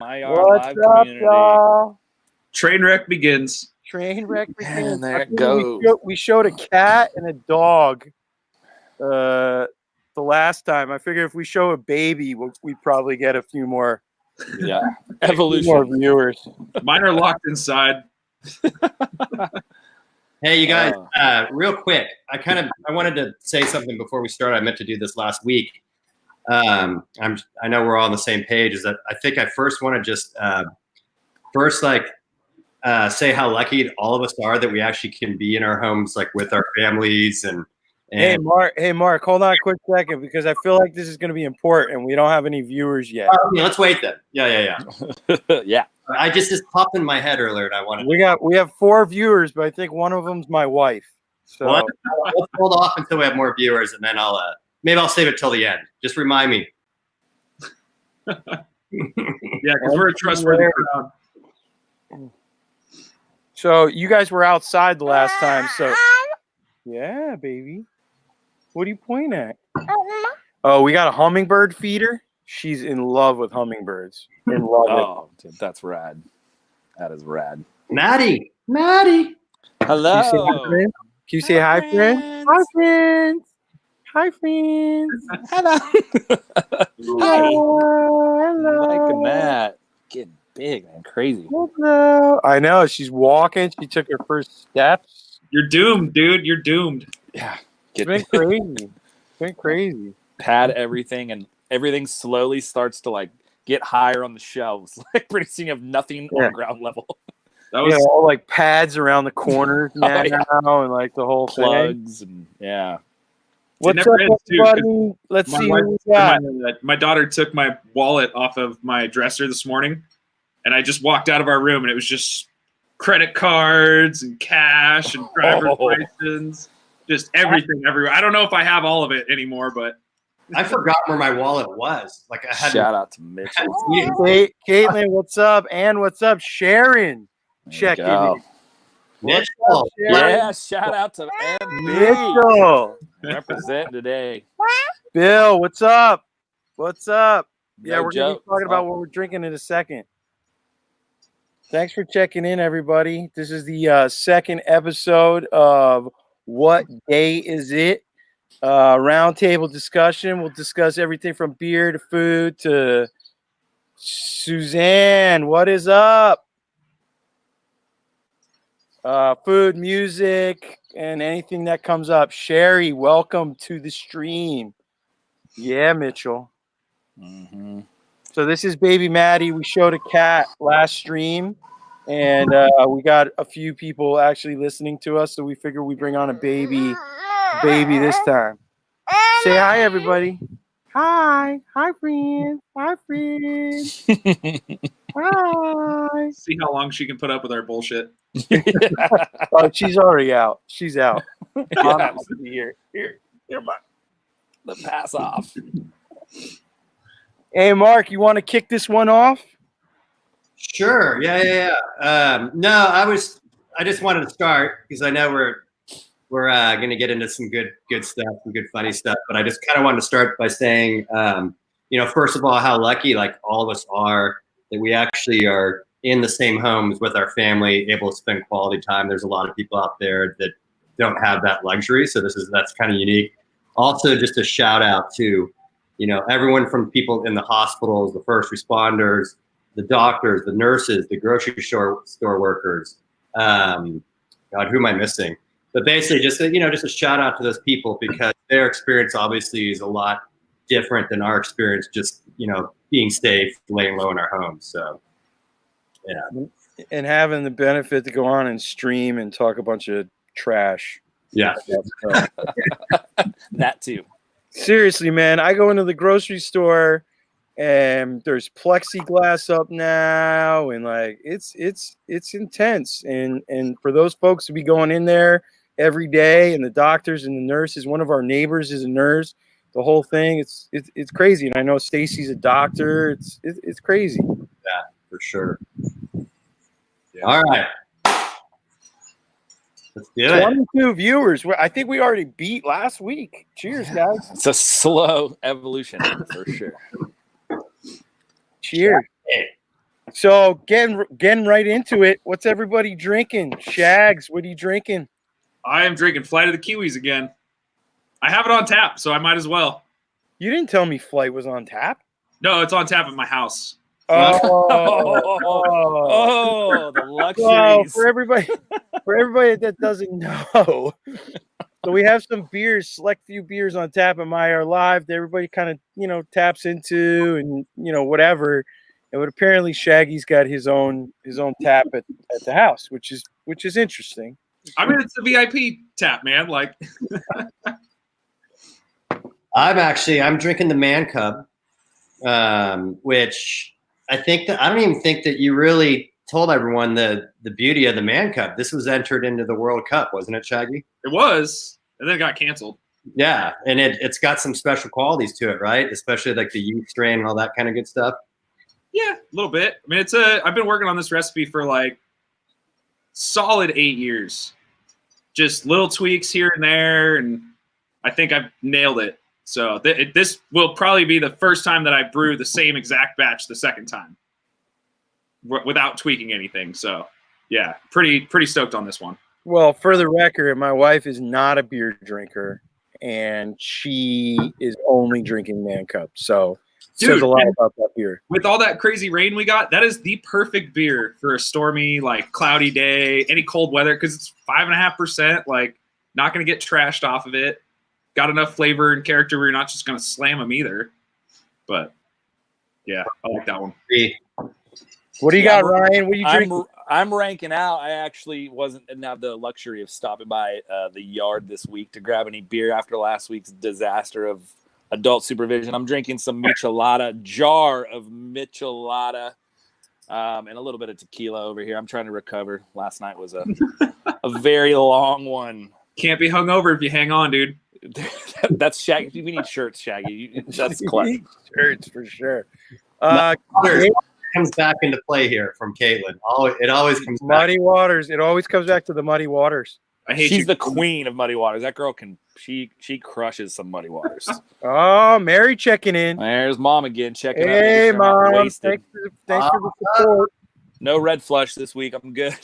MYL What's live up, community. y'all? Train wreck begins. Train wreck begins. And there I it think goes. We showed a cat and a dog the last time. I figure if we show a baby, we probably get a few more, Yeah, more evolution. viewers. Mine are locked inside. Hey, you guys, real quick. I wanted to say something before we start. I meant to do this last week. I know we're all on the same page. Is that I think I first want to just say how lucky all of us are that we actually can be in our homes, like with our families and Hey, Mark, hold on a quick second because I feel like this is going to be important. We don't have any viewers yet. yeah, let's wait then. Yeah. Yeah. I just popped in my head earlier, and I wanted. We have 4 viewers, but I think one of them's my wife. So Well, let's hold off until we have more viewers, and then maybe I'll save it till the end. Just remind me. Yeah, because we're a trustworthy crowd. So you guys were outside the last time. So yeah, baby. What are you pointing at? Oh, we got a hummingbird feeder. She's in love with hummingbirds. In love with. Oh, dude, that's rad. That is rad. Maddie. Hello. Can you say hi, friend? Hi, friends. Hi, friends. Hello. Hello. Liking that. Getting big, man. Crazy. Hello. I know. She's walking. She took her first steps. You're doomed, dude. You're doomed. Yeah. It's been crazy. It's been crazy. Pad everything, and everything slowly starts to like get higher on the shelves. Like pretty soon you have nothing on ground level. That was all like pads around the corners now, and like the whole plugs thing. and yeah. What's up, everybody? Let's see who we got. My daughter took my wallet off of my dresser this morning, and I just walked out of our room, and it was just credit cards and cash and driver's license, just everything everywhere. I don't know if I have all of it anymore, but I forgot where my wallet was. Like I had. Shout out to Mitchell. Hey, Caitlin, what's up? And what's up, Sharon? Check in. Mitchell. Yeah, shout out to MB. Mitchell. Representing today. Bill, what's up? What's up? Yeah, No we're going to joke. be talking about what we're drinking in a second. Thanks for checking in, everybody. This is the second episode of What Day Is It? Roundtable discussion. We'll discuss everything from beer to food to Suzanne. What is up? Food, music, and anything that comes up. Sherry, welcome to the stream. Yeah, Mitchell. Mm-hmm. So this is baby Maddie. We showed a cat last stream, and we got a few people actually listening to us, so we figured we bring on a baby this time. Say hi, everybody. Hi, friends. Hi, friends. Hi. see how long she can put up with our bullshit. Oh, she's already out. She's out. Yeah. Here, The pass off. Hey, Mark, you want to kick this one off? Sure. Yeah. No, I just wanted to start because I know we're going to get into some good stuff, some good funny stuff. But I just kind of wanted to start by saying, first of all, how lucky like all of us are that we actually are in the same homes with our family, able to spend quality time. There's a lot of people out there that don't have that luxury, so that's kind of unique. Also, just a shout out to, everyone from people in the hospitals, the first responders, the doctors, the nurses, the grocery store workers. God, who am I missing? But basically, just a shout out to those people because their experience obviously is a lot different than our experience. Just being safe, laying low in our homes. So, yeah, and having the benefit to go on and stream and talk a bunch of trash. Yeah, that too. Seriously, man, I go into the grocery store and there's plexiglass up now, and like it's intense. And for those folks to be going in there every day, and the doctors and the nurses, one of our neighbors is a nurse. The whole thing, it's crazy. And I know Stacy's a doctor. It's crazy. Yeah, for sure. Yeah. All right. Let's do it. 22 viewers. I think we already beat last week. Cheers, guys. It's a slow evolution for sure. Cheers. So getting right into it. What's everybody drinking? Shags, what are you drinking? I am drinking Flight of the Kiwis again. I have it on tap, so I might as well. You didn't tell me Flight was on tap. No, it's on tap at my house. Oh, the well, luxuries. for everybody that doesn't know, so we have some beers, select few beers on tap at MYL Live that everybody kind of taps into and whatever. And but apparently Shaggy's got his own tap at the house, which is interesting. I mean, it's a VIP tap, man. Like, I'm drinking the Man Cub, which I don't even think that you really told everyone the beauty of the Man Cub. This was entered into the World Cup, wasn't it, Shaggy? it was, and then it got canceled. Yeah, and it's got some special qualities to it, right? Especially like the yeast strain and all that kind of good stuff. Yeah, a little bit. I mean, I've been working on this recipe for like solid 8 years. Just little tweaks here and there, and I think I've nailed it. So this will probably be the first time that I brew the same exact batch the second time without tweaking anything. So yeah, pretty stoked on this one. Well, for the record, my wife is not a beer drinker, and she is only drinking Man Cup. So it says a lot about that beer. With all that crazy rain we got, that is the perfect beer for a stormy, like cloudy day, any cold weather, because it's 5.5%. Like, not going to get trashed off of it. Got enough flavor and character where you're not just going to slam them either. But yeah, I like that one. What do you got, Ryan? What are you drinking? I'm ranking out. I actually didn't have the luxury of stopping by the yard this week to grab any beer after last week's disaster of adult supervision. I'm drinking some jar of Michelada, and a little bit of tequila over here. I'm trying to recover. Last night was a very long one. Can't be hungover if you hang on, dude. That's Shaggy. We need shirts, Shaggy. That's clutch. Shirts for sure. Comes back into play here from Caitlin. It always comes back. Muddy Waters. It always comes back to the Muddy Waters. She's the queen of Muddy Waters. That girl she crushes some Muddy Waters. Oh, Mary checking in. There's Mom again checking in. Hey, Mom. Thanks for the support. No red flush this week. I'm good.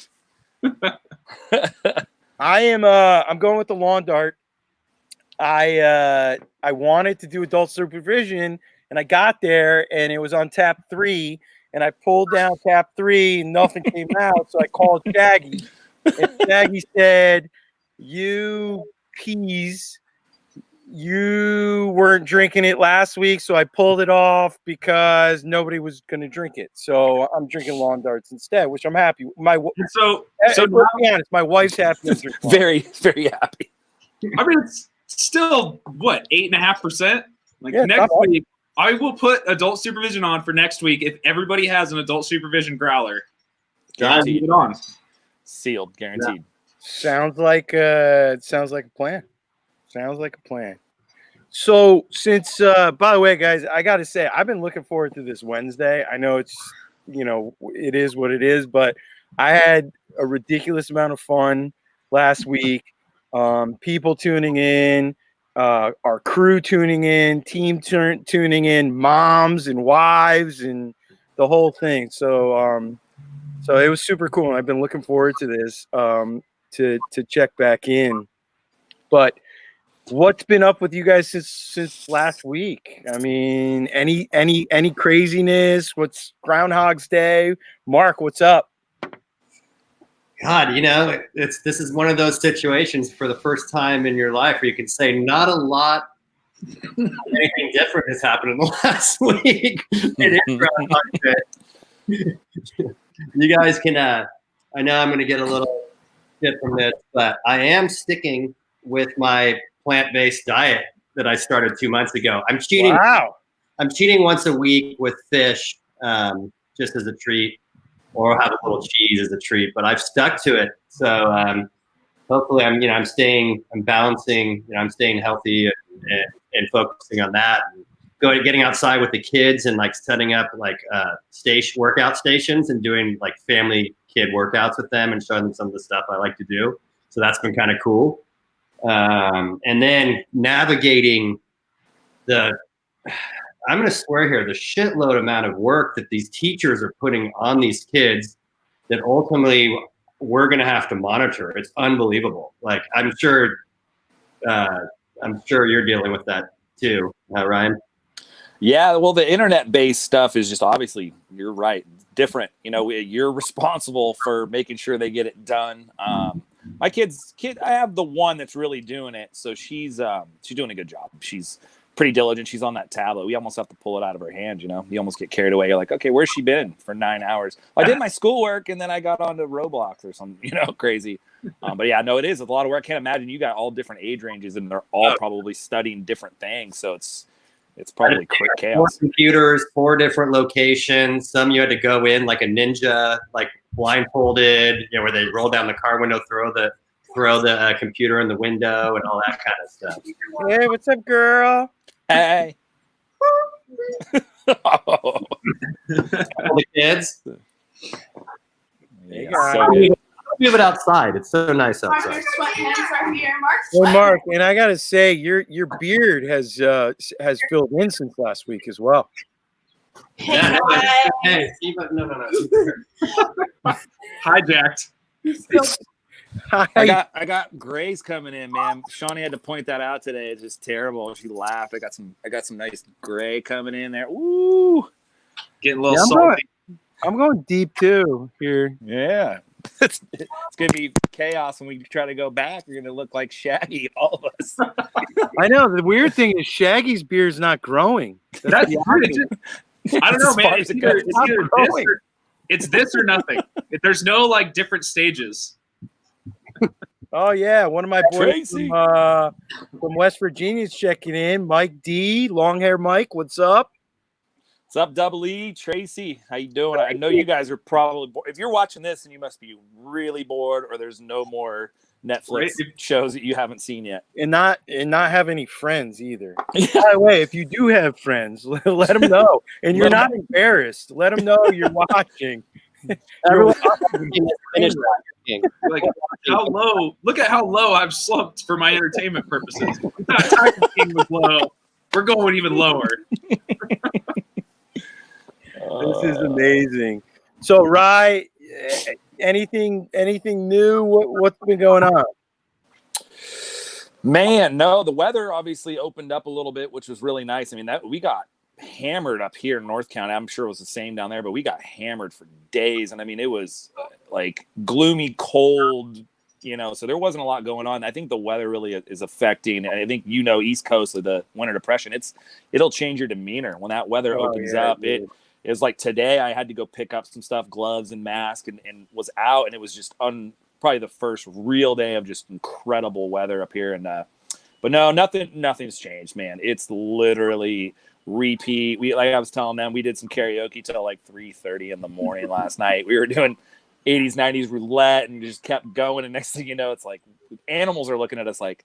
I'm going with the lawn dart. I wanted to do adult supervision, and I got there, and it was on tap 3, and I pulled down tap 3, and nothing came out, so I called Shaggy, and Shaggy said, "You peas, you weren't drinking it last week, so I pulled it off because nobody was going to drink it. So I'm drinking lawn darts instead, which I'm happy. So let's be honest, my wife's happy. Very, very happy. I mean, it's still what 8.5%. Like Yeah, next week, I will put adult supervision on for next week if everybody has an adult supervision growler. Guaranteed. It on. Sealed, guaranteed. Yeah. Sounds like a plan. Sounds like a plan. So since, by the way, guys, I got to say, I've been looking forward to this Wednesday. I know it's, it is what it is, but I had a ridiculous amount of fun last week. People tuning in, our crew tuning in, team tuning in, moms and wives and the whole thing. So, so it was super cool. And I've been looking forward to this, to check back in. But what's been up with you guys since last week? I mean, any craziness? What's Groundhog's Day? Mark, what's up? God, this is one of those situations for the first time in your life where you can say not a lot, anything different has happened in the last week. It is Groundhog's Day. You guys can, I know I'm going to get a little shit from this, but I am sticking with my plant-based diet that I started 2 months ago. I'm cheating. Wow. I'm cheating once a week with fish, just as a treat, or have a little cheese as a treat. But I've stuck to it. So hopefully, I'm balancing. I'm staying healthy and focusing on that. And getting outside with the kids and like setting up like workout stations and doing like family kid workouts with them and showing them some of the stuff I like to do. So that's been kind of cool. And then navigating I'm going to swear here, the shitload amount of work that these teachers are putting on these kids that ultimately we're going to have to monitor. It's unbelievable. Like, I'm sure you're dealing with that too, Ryan. Yeah, well, the internet-based stuff is just obviously, you're right, different. You know, you're responsible for making sure they get it done. My kid, I have the one that's really doing it, so she's doing a good job. She's pretty diligent. She's on that tablet. We almost have to pull it out of her hand. You know, you almost get carried away. You're like, okay, where's she been for 9 hours? Well, I did my schoolwork and then I got onto Roblox or something. You know, crazy. But yeah, no, it is a lot of work. I can't imagine you got all different age ranges and they're all probably studying different things. So it's probably chaos. 4 computers, 4 different locations. Some you had to go in like a ninja, like blindfolded, you know, where they roll down the car window, throw the computer in the window, and all that kind of stuff. Hey, what's up, girl? Hey. All the kids. Yeah, so good. We have it outside. It's so nice outside. Mark's sweatpants are here. Mark's Well, Mark, and I gotta say, your beard has filled in since last week as well. Yeah, hey, no. Hijacked. I got grays coming in, man. Shawnee had to point that out today. It's just terrible. She laughed. I got some nice gray coming in there. Ooh, Getting a little salty. I'm going deep too here. Yeah. It's gonna be chaos when we try to go back. We're gonna look like Shaggy, all of us. I know. The weird thing is Shaggy's beard's not growing. That's I don't know, man. It's this or nothing. There's no like different stages. Oh yeah, one of my boys Tracy. from West Virginia is checking in. Mike D, long hair Mike, what's up? What's up, Double E? Tracy, how you doing? I know you guys are probably if you're watching this and you must be really bored, or there's no more Netflix shows that you haven't seen yet, and not have any friends either. By the way, if you do have friends, let them know, and you're not embarrassed. Let them know you're watching. Everyone, like how low? Look at how low I've slumped for my entertainment purposes. We thought Tiger King was low. We're going even lower. This is amazing. So, Rye, anything new? What's been going on? Man, no, the weather obviously opened up a little bit, which was really nice. I mean, that we got hammered up here in North County. I'm sure it was the same down there, but we got hammered for days. And I mean, it was like gloomy, cold, you know, so there wasn't a lot going on. I think the weather really is affecting, I think, you know, East Coast of the winter depression. It'll change your demeanor when that weather opens up. It was like today I had to go pick up some stuff, gloves and mask, and was out, and it was just probably the first real day of just incredible weather up here. And but no, nothing's changed, man. It's literally repeat. Like I was telling them, we did some karaoke till like 3:30 in the morning last night. We were doing 80s, 90s roulette and just kept going. And next thing you know, it's like animals are looking at us like,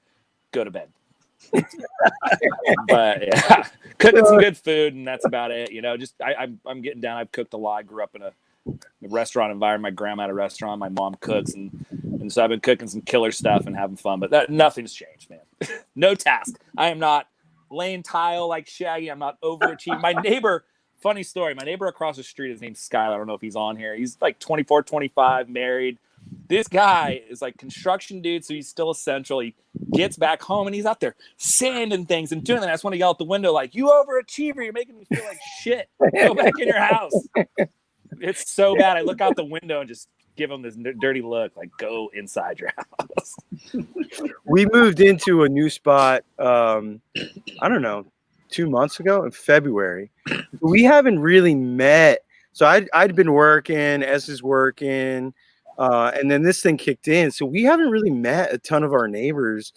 go to bed. But yeah, cooking some good food, and that's about it. You know, just I'm getting down. I've cooked a lot. I grew up in a restaurant environment. My grandma had a restaurant. My mom cooks, and so I've been cooking some killer stuff and having fun. But nothing's changed, man. No task. I am not laying tile like Shaggy. I'm not overachieving. My neighbor, funny story. My neighbor across the street, his name's Skylar. I don't know if he's on here. He's like 24, 25, married. This guy is like construction dude, so he's still essential. He gets back home and he's out there sanding things and doing that. I just want to yell out the window like, "You overachiever! You're making me feel like shit. Go back in your house." It's so bad. I look out the window and just give him this dirty look, like, "Go inside your house." We moved into a new spot. I don't know, 2 months ago in February. We haven't really met. So I'd been working, S is working. And then this thing kicked in. So we haven't really met a ton of our neighbors.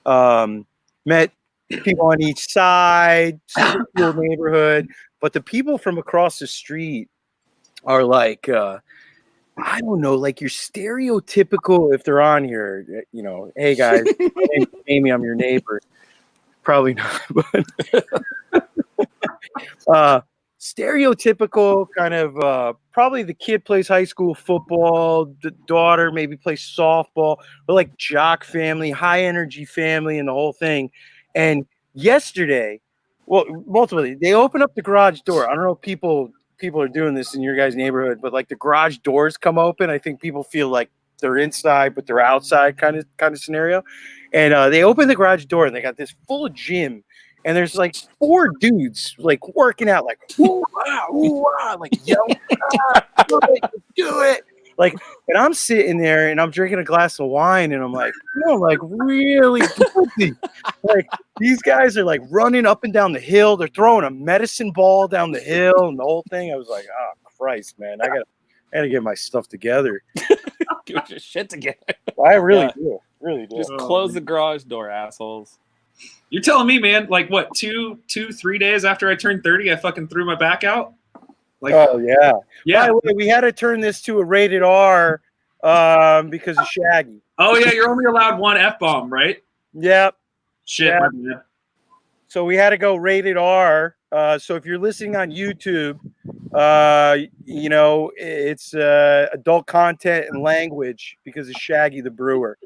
Met people on each side, super cool neighborhood. But the people from across the street are like, I don't know, like your stereotypical, if they're on here, you know, hey guys, my name's Amy, I'm your neighbor. Probably not, but stereotypical kind of probably the kid plays high school football, the daughter maybe plays softball, but like jock family, high energy family, and the whole thing. And yesterday Well, multiple. They open up the garage door. I don't know if people are doing this in your guys' neighborhood, but like the garage doors come open. I think people feel like they're inside, but they're outside kind of scenario. And they open the garage door and they got this full gym. And there's like 4 dudes like working out, like ooh, like yelling, do it. Like, and I'm sitting there and I'm drinking a glass of wine and I'm like, like really guilty. Like these guys are like running up and down the hill. They're throwing a medicine ball down the hill and the whole thing. I was like, oh Christ, man, I gotta get my stuff together. Get your shit together. I really do. Just close the garage door, assholes. You're telling me, man, like what, 3 days after I turned 30, I fucking threw my back out? Like, oh yeah. Yeah. By the way, we had to turn this to a rated R because of Shaggy. Oh yeah, you're only allowed 1 F-bomb, right? Yep. Shit, Yeah. my bad. So we had to go rated R. So if you're listening on YouTube, it's adult content and language because of Shaggy the Brewer.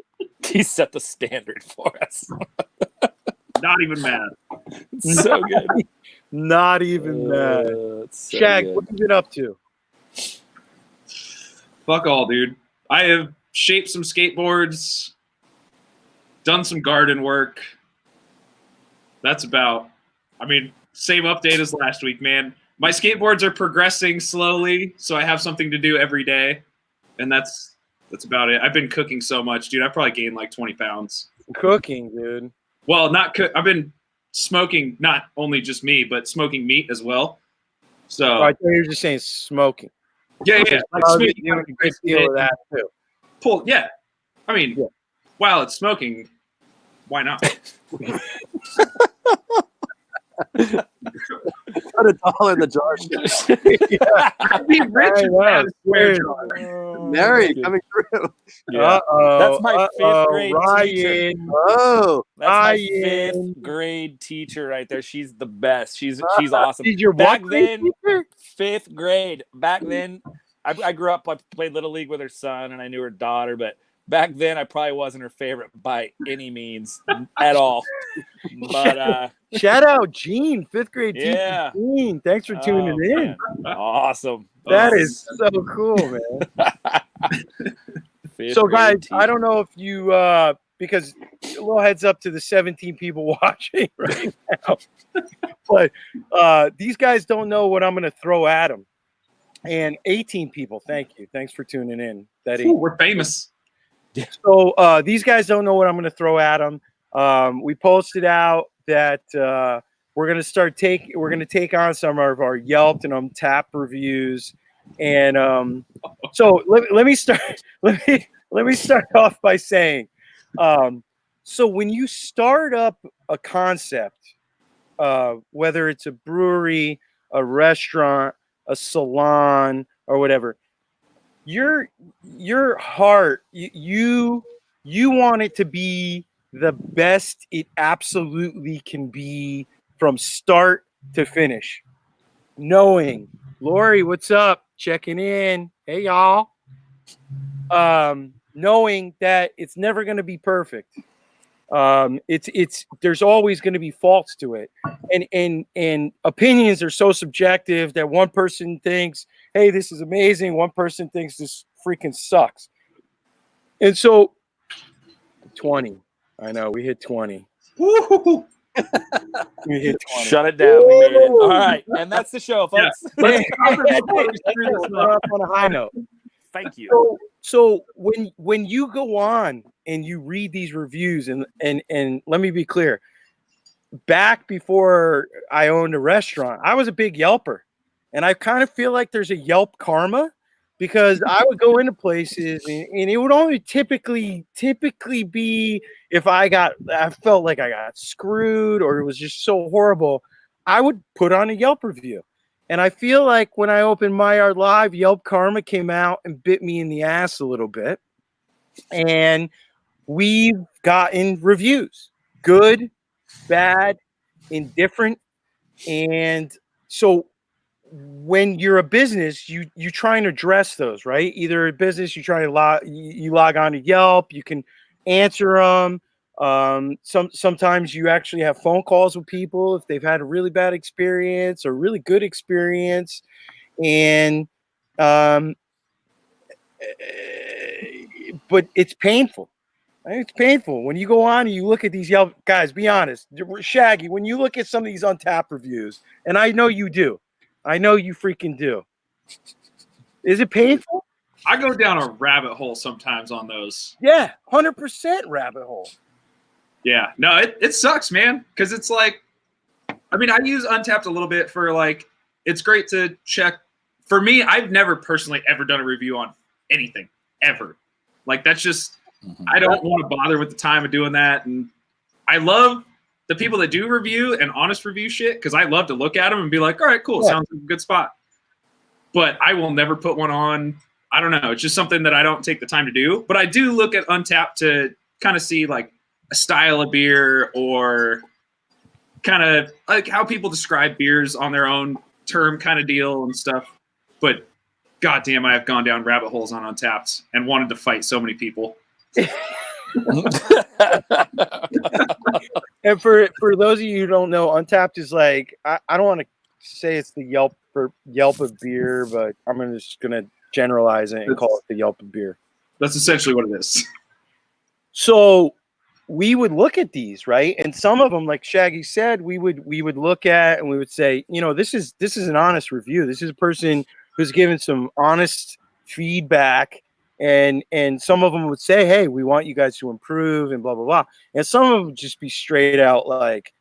He set the standard for us. Not even mad. It's so good. Not even that. It's so Shag, good. what have you been up to? Fuck all, dude. I have shaped some skateboards, done some garden work. That's about, same update as last week, man. My skateboards are progressing slowly, so I have something to do every day. And that's about it. I've been cooking so much, dude. I probably gained like 20 pounds. Cooking, dude. Well, I've been smoking, not only just me, but smoking meat as well. So Oh, I thought you were just saying smoking. yeah. Like Probably smoking, doing a good deal of that too. yeah. Yeah. While it's smoking, why not? Put $1 in the jar. I'd be rich if I had a square jar. Mary coming through. Yeah. That's my 5th grade teacher. Ryan. Oh, That's my Ryan. 5th grade teacher right there. She's the best. She's awesome. She's your Back what then, grade teacher? 5th grade. Back then, I grew up. I played Little League with her son, and I knew her daughter. But back then, I probably wasn't her favorite by any means at all. But Shout out Gene, 5th grade Yeah. teacher Gene. Thanks for tuning in. man. Awesome. That is so cool, man. So, guys, I don't know if you, because a little heads up to the 17 people watching right now, but these guys don't know what I'm going to throw at them. And 18 people, thank you. Thanks for tuning in. Ooh, we're famous. So these guys don't know what I'm going to throw at them. We posted out that we're going to take on some of our Yelp and Tap reviews. And so let me start. Let me start off by saying, so when you start up a concept, whether it's a brewery, a restaurant, a salon, or whatever, your heart, you want it to be the best it absolutely can be from start to finish. Knowing, Lori, what's up? Checking in. Hey, y'all. Knowing that it's never going to be perfect. There's always going to be faults to it. And opinions are so subjective that one person thinks, hey, this is amazing. One person thinks this freaking sucks. And so 20. I know we hit 20. Woo-hoo-hoo. We hit 20. Shut it down. We made it. All right. And that's the show, folks. We're up on a high note. Thank you. So when you go on and you read these reviews, and let me be clear, back before I owned a restaurant, I was a big Yelper, and I kind of feel like there's a Yelp karma because I would go into places and it would only typically be if I felt like I got screwed or it was just so horrible, I would put on a Yelp review. And I feel like when I opened My Yard Live, Yelp karma came out and bit me in the ass a little bit. And we've gotten reviews, good, bad, indifferent. And so when you're a business, you try and address those, right? Either a business, you log on to Yelp, you can answer them, Sometimes you actually have phone calls with people if they've had a really bad experience or really good experience, and but it's painful. It's painful when you go on and you look at these Yelp guys. Be honest, Shaggy. When you look at some of these Untapped reviews, and I know you do, I know you freaking do. Is it painful? I go down a rabbit hole sometimes on those. Yeah, 100% rabbit hole. Yeah, no, it sucks, man, because it's like, I mean, I use Untapped a little bit for like, it's great to check. For me, I've never personally ever done a review on anything, ever. Like, that's just, I don't want to bother with the time of doing that. And I love the people that do review and honest review shit, because I love to look at them and be like, all right, cool, sounds like a good spot. But I will never put one on. I don't know. It's just something that I don't take the time to do. But I do look at Untapped to kind of see like a style of beer or kind of like how people describe beers on their own term kind of deal and stuff. But goddamn, I have gone down rabbit holes on Untapped and wanted to fight so many people. And for those of you who don't know, Untapped is like, I don't want to say it's the Yelp of beer, but I'm just gonna generalize it and call it the Yelp of beer. That's essentially what it is. So we would look at these, right? And some of them, like Shaggy said, we would look at and we would say, you know, this is an honest review. This is a person who's given some honest feedback, and some of them would say, hey, we want you guys to improve and blah blah blah. And some of them would just be straight out like,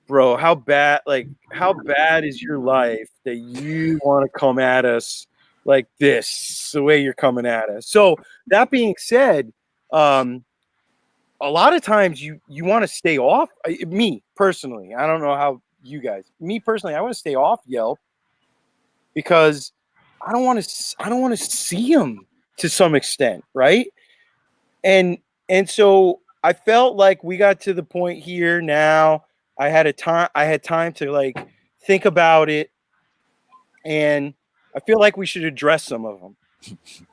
bro, how bad is your life that you want to come at us like this, the way you're coming at us? So that being said, a lot of times you want to stay off. Me personally, I don't know how you guys. Me personally, I want to stay off Yelp because I don't want to see them to some extent, right? And so I felt like we got to the point here now. I had time to like think about it, and I feel like we should address some of them.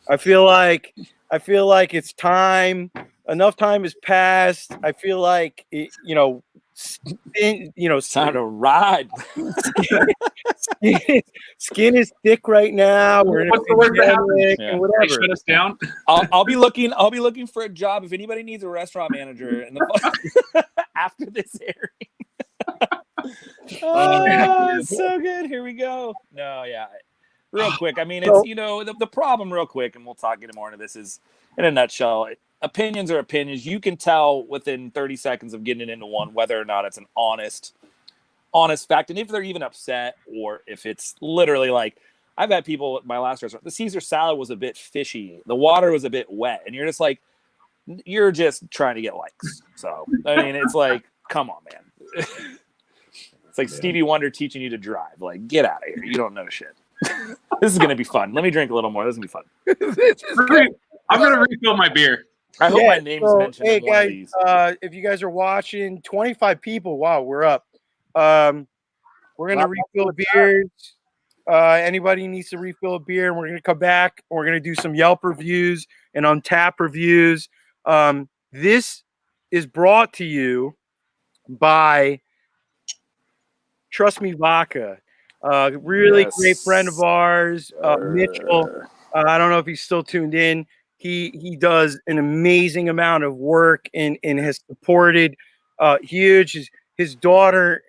I feel like it's time. Enough time has passed. I feel like It's time to ride. Skin is thick right now. We're in What's the worst that happens? and whatever. They shut us down. I'll be looking for a job if anybody needs a restaurant manager in the after this airing. It's so good. Here we go. No, yeah. Real quick. I mean, it's the problem real quick, and we'll talk into more into this is in a nutshell. Opinions are opinions. You can tell within 30 seconds of getting into one whether or not it's an honest fact, and if they're even upset or if it's literally like I've had people at my last restaurant. The Caesar salad was a bit fishy. The water was a bit wet, and you're just like, you're just trying to get likes. So I mean, it's like, come on, man. It's like Stevie Wonder teaching you to drive. Like, get out of here. You don't know shit. This is gonna be fun. Let me drink a little more. This is gonna be fun. I'm gonna refill my beer. I hope my name's mentioned. Hey in one of these. if you guys are watching, 25 people. Wow, we're up. We're gonna refill beers. Anybody needs to refill a beer, and we're gonna come back. We're gonna do some Yelp reviews and Untapped reviews. This is brought to you by Trust Me Vodka. Really great friend of ours, Mitchell. I don't know if he's still tuned in. He does an amazing amount of work and has supported huge. His daughter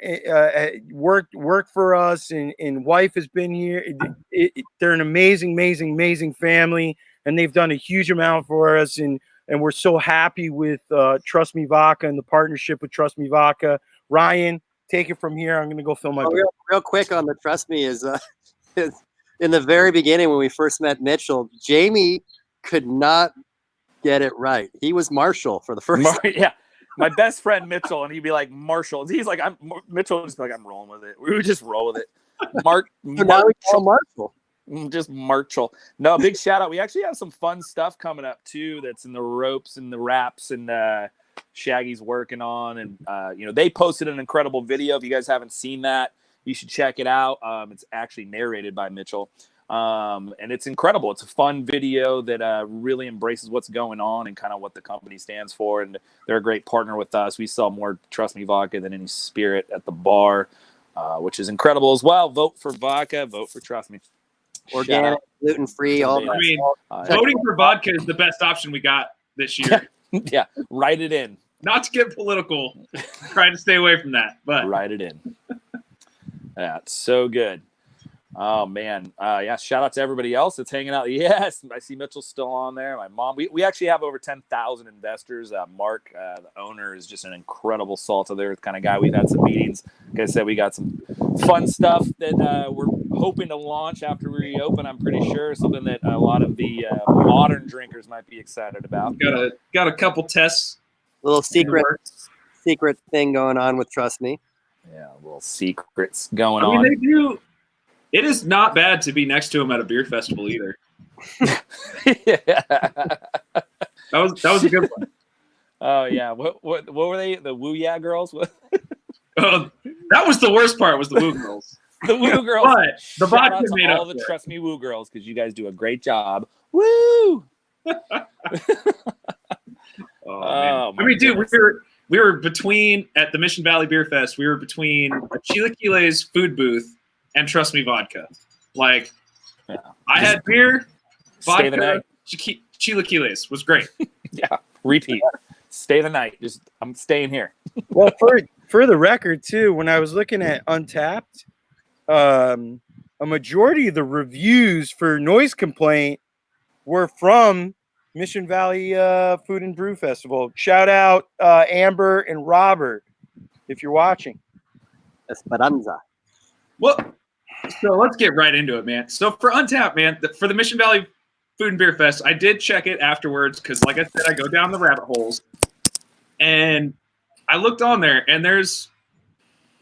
worked for us, and wife has been here. They're an amazing family, and they've done a huge amount for us, and we're so happy with Trust Me Vodka and the partnership with Trust Me Vodka. Ryan, take it from here. I'm going to go fill my beer. Real quick on the Trust Me is in the very beginning when we first met Mitchell, Jamie could not get it right. He was Marshall for the first time. Yeah. My best friend Mitchell, and he'd be like Marshall. He's like, Mitchell would just be like, I'm rolling with it. We would just roll with it. Now we call Marshall. Just Marshall. No, big shout out. We actually have some fun stuff coming up too. That's in the ropes and the wraps and Shaggy's working on. And they posted an incredible video. If you guys haven't seen that, you should check it out. It's actually narrated by Mitchell. And it's incredible. It's a fun video that really embraces what's going on and kind of what the company stands for. And they're a great partner with us. We sell more Trust Me vodka than any spirit at the bar, which is incredible as well. Vote for vodka. Vote for Trust Me. Organic, gluten-free, all I that. mean, voting for vodka is the best option we got this year. Yeah, write it in. Not to get political, trying to stay away from that, but Write it in. Yeah, it's so good. Oh man, yeah! Shout out to everybody else that's hanging out. Yes, I see Mitchell's still on there. My mom. We actually have over 10,000 investors. Mark, the owner, is just an incredible salt of the earth kind of guy. We've had some meetings. Like I said, we got some fun stuff that we're hoping to launch after we reopen. I'm pretty sure something that a lot of the modern drinkers might be excited about. got a couple tests. Little secret thing going on with Trust Me. Yeah, little secrets going I mean, on. they do. It is not bad to be next to him at a beer festival either. Yeah. That was a good one. Oh yeah. What were they? The Woo Yeah girls? Oh, that was the worst part. Was the Woo girls. The Woo girls. But the Shout out vodka to made all up the for it. Trust Me Woo girls because you guys do a great job. Woo! Oh, man. my I mean, dude, goodness. we were between at the Mission Valley Beer Fest. We were between a Chilaquiles food booth and Trust Me vodka. Like, Yeah. I had beer, Stay the night. vodka, Chilaquiles was great. Yeah. Repeat. Stay the night. I'm staying here. Well, for the record too, when I was looking at Untapped, a majority of the reviews for Noise Complaint were from Mission Valley Food and Brew Festival. Shout out Amber and Robert if you're watching. Esperanza. Well, so let's get right into it, man. So for Untapped, man, for the Mission Valley Food and Beer Fest, I did check it afterwards because, like I said, I go down the rabbit holes. And I looked on there, and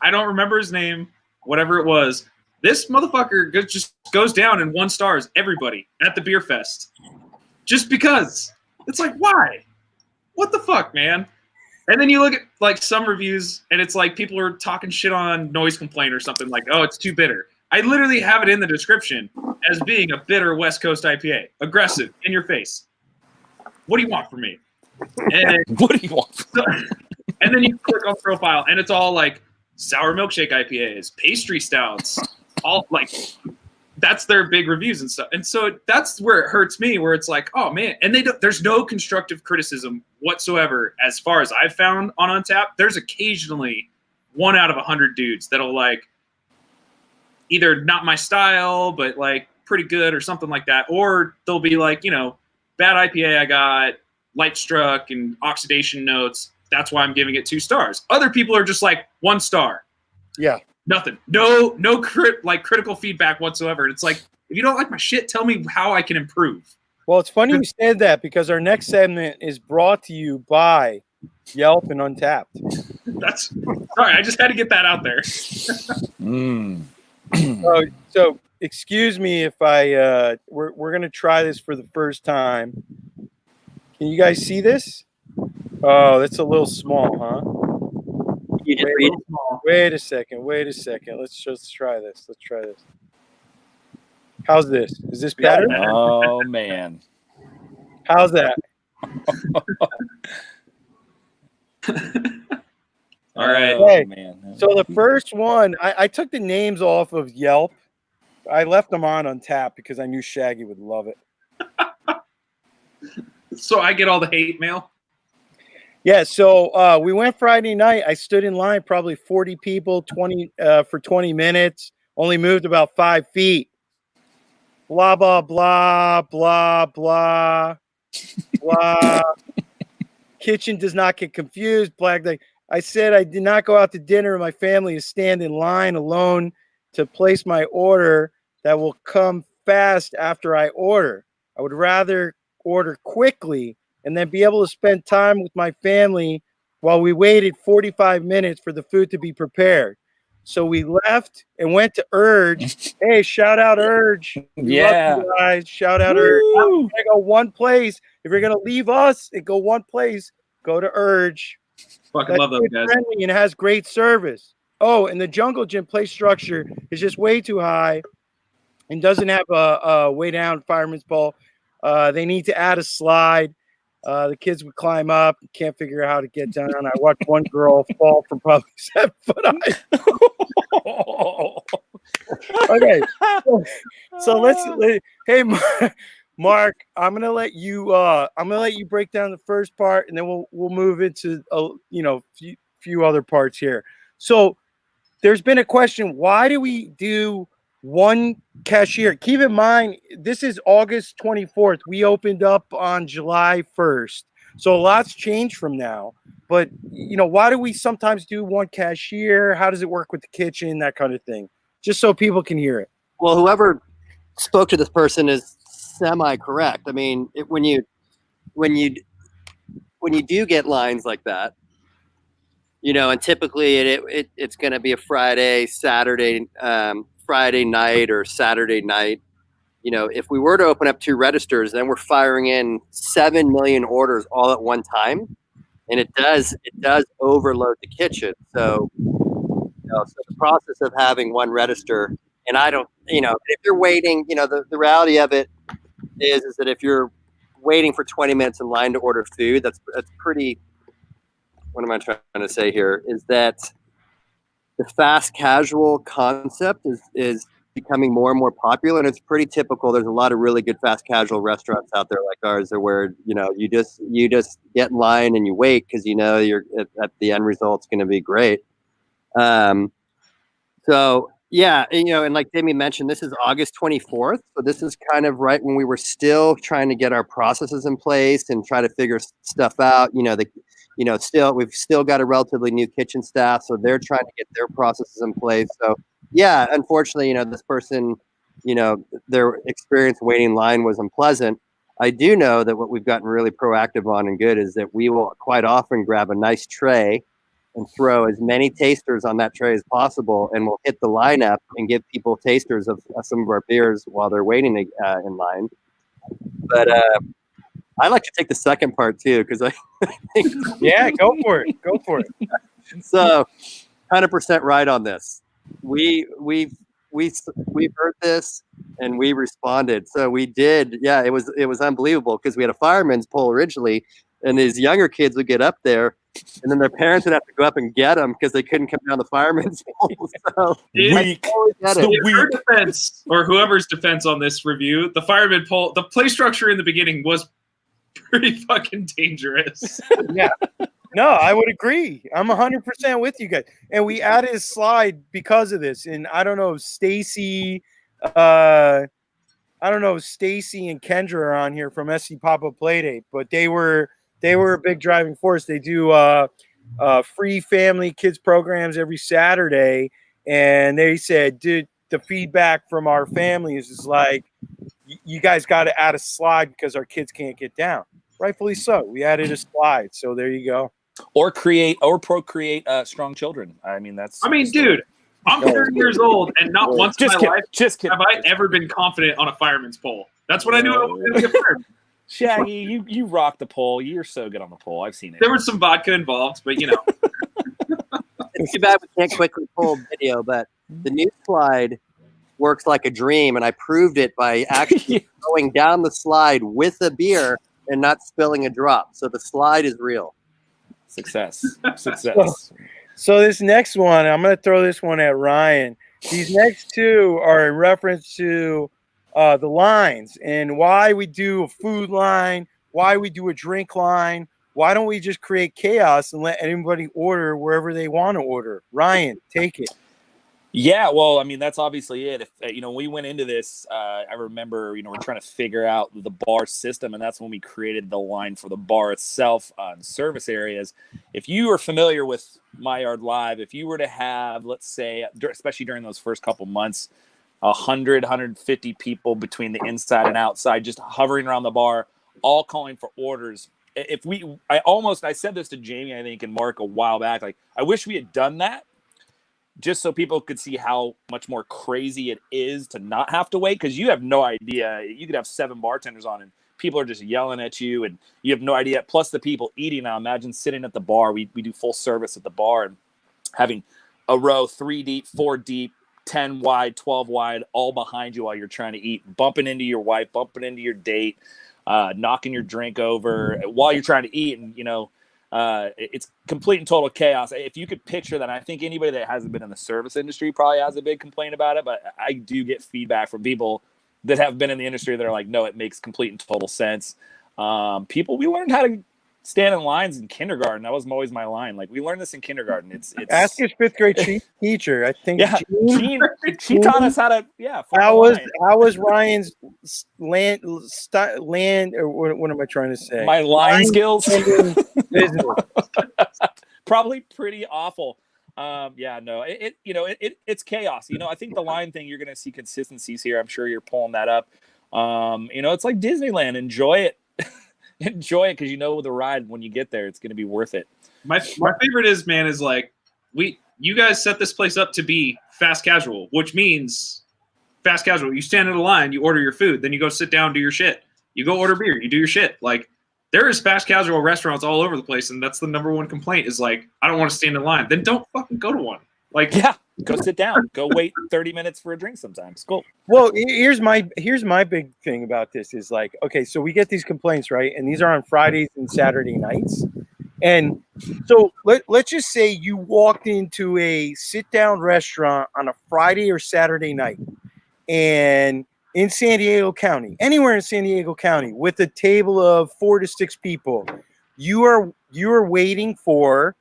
I don't remember his name, whatever it was. This motherfucker just goes down in 1 stars, everybody, at the beer fest. Just because. It's like, why? What the fuck, man? And then you look at like some reviews, and it's like people are talking shit on Noise Complaint or something like, oh, it's too bitter. I literally have it in the description as being a bitter West Coast IPA. Aggressive, in your face. What do you want from me? And What do you want? and then you click on profile, and it's all like sour milkshake IPAs, pastry stouts, all like that's their big reviews and stuff. And so that's where it hurts me, where it's like, oh man, and there's no constructive criticism whatsoever as far as I've found on Untapped. There's occasionally 1 out of 100 dudes that'll like either not my style, but like pretty good or something like that, or they'll be like, bad IPA I got, light struck and oxidation notes. That's why I'm giving it 2 stars. Other people are just like 1 star. Yeah. Nothing. No critical feedback whatsoever. And it's like, if you don't like my shit, tell me how I can improve. Well, it's funny you said that because our next segment is brought to you by Yelp and Untapped. That's sorry. I just had to get that out there. So excuse me if we're gonna try this for the first time. Can you guys see this? Oh, that's a little small, huh? You just read it. Wait a second. Let's just try this. Let's try this. How's this? Is this better? Oh man. How's that? All right. Oh, Hey, man. So the first one, I took the names off of Yelp. I left them on Untapped because I knew Shaggy would love it. So I get all the hate mail. Yeah, so we went Friday night. I stood in line, probably 40 people, for 20 minutes. Only moved about 5 feet. Blah, blah, blah, blah, blah, blah. Kitchen does not get confused. I said I did not go out to dinner. My family is stand in line alone to place my order that will come fast after I order. I would rather order quickly and then be able to spend time with my family while we waited 45 minutes for the food to be prepared. So we left and went to Urge. Hey, shout out Urge. We love you guys. Shout out Urge. I'm gonna go one place. If you're gonna leave us and go one place, go to Urge. Fucking love those guys. Friendly and has great service. Oh, and the Jungle Gym play structure is just way too high. and doesn't have a way down fireman's pole, they need to add a slide. The kids would climb up, can't figure out how to get down. I watched one girl fall from probably 7 foot high. Okay, so hey, Mark, I'm gonna let you break down the first part, and then we'll move into few other parts here. So there's been a question: why do we do one cashier? Keep in mind, this is August 24th. We opened up on July 1st, so a lot's changed from now. But why do we sometimes do one cashier? How does it work with the kitchen? That kind of thing, just so people can hear it. Well, whoever spoke to this person is semi-correct. I mean, when you do get lines like that, and typically it's going to be a Friday night or Saturday night. If we were to open up 2 registers, then we're firing in 7 million orders all at one time, and it does overload the kitchen. So, so the process of having one register, and I don't, if you're waiting, the reality of it is that if you're waiting for 20 minutes in line to order food, that's pretty. What am I trying to say here? Is that the fast casual concept is becoming more and more popular, and it's pretty typical. There's a lot of really good fast casual restaurants out there like ours, where you just get in line and you wait because you're at the end result's going to be great. So yeah, and like Jamie mentioned, this is August 24th, so this is kind of right when we were still trying to get our processes in place and try to figure stuff out. We've still got a relatively new kitchen staff, so they're trying to get their processes in place. So yeah, unfortunately, this person, their experience waiting in line was unpleasant. I do know that what we've gotten really proactive on and good is that we will quite often grab a nice tray and throw as many tasters on that tray as possible, and we'll hit the lineup and give people tasters of some of our beers while they're waiting in line. But I like to take the second part too, because I think yeah, go for it. So 100% right on this. We've heard this and we responded. So we did. Yeah, it was unbelievable because we had a fireman's pole originally, and these younger kids would get up there, and then their parents would have to go up and get them because they couldn't come down the fireman's pole. So Weak. In her defense, or whoever's defense on this review, the fireman pole, the play structure in the beginning was pretty fucking dangerous. Yeah. No, I would agree. I'm 100% with you guys. And we added a slide because of this. And I don't know if Stacy and Kendra are on here from SC Papa Playdate, but they were a big driving force. They do free family kids programs every Saturday, and they said, dude, the feedback from our families is like, you guys got to add a slide because our kids can't get down. Rightfully so. We added a slide, so there you go. Or procreate strong children. I mean, dude, I'm 30 years old, and not once in my life have I ever been confident on a fireman's pole. That's what I knew I was going to get fired. Shaggy, you rock the pole. You're so good on the pole. I've seen it. There was some vodka involved, but It's too bad we can't quickly pull video, but the new slide works like a dream, and I proved it by actually going down the slide with a beer and not spilling a drop. So the slide is real. Success. So this next one, I'm going to throw this one at Ryan. These next two are in reference to the lines and why we do a food line, why we do a drink line. Why don't we just create chaos and let anybody order wherever they want to order? Ryan, take it. Yeah, well, I mean, that's obviously it. If we went into this, I remember, we're trying to figure out the bar system, and that's when we created the line for the bar itself on service areas. If you are familiar with My Yard Live, if you were to have, let's say, especially during those first couple months, 100, 150 people between the inside and outside, just hovering around the bar, all calling for orders. I said this to Jamie, I think, and Mark a while back. Like, I wish we had done that, just so people could see how much more crazy it is to not have to wait, because you have no idea. You could have 7 bartenders on and people are just yelling at you and you have no idea. Plus the people eating. Now imagine sitting at the bar. We do full service at the bar and having a row 3 deep, 4 deep, 10 wide, 12 wide, all behind you while you're trying to eat, bumping into your wife, bumping into your date, knocking your drink over while you're trying to eat. And, it's complete and total chaos. If you could picture that, I think anybody that hasn't been in the service industry probably has a big complaint about it, but I do get feedback from people that have been in the industry that are like, no, it makes complete and total sense. We learned how to stand in lines in kindergarten. That was always my line. Like, we learned this in kindergarten. It's Ask his fifth grade teacher. I think Jean, she taught us how to How was Ryan's land or what am I trying to say? My line skills. Business. Probably pretty awful. It's chaos. I think the line thing, you're going to see consistencies here. I'm sure you're pulling that up. It's like Disneyland. Enjoy it. Enjoy it, because the ride, when you get there, it's going to be worth it. My favorite is like, you guys set this place up to be fast casual, which means fast casual. You stand in a line, you order your food, then you go sit down, do your shit. You go order beer, you do your shit. Like, there is fast casual restaurants all over the place, and that's the number one complaint is like, I don't want to stand in line. Then don't fucking go to one. Like, yeah, go sit down. Go wait 30 minutes for a drink sometimes. Cool. Well, here's my big thing about this is like, okay, so we get these complaints, right? And these are on Fridays and Saturday nights. And so let's just say you walked into a sit-down restaurant on a Friday or Saturday night, and in San Diego County, anywhere in San Diego County, with a table of 4 to 6 people, you are waiting for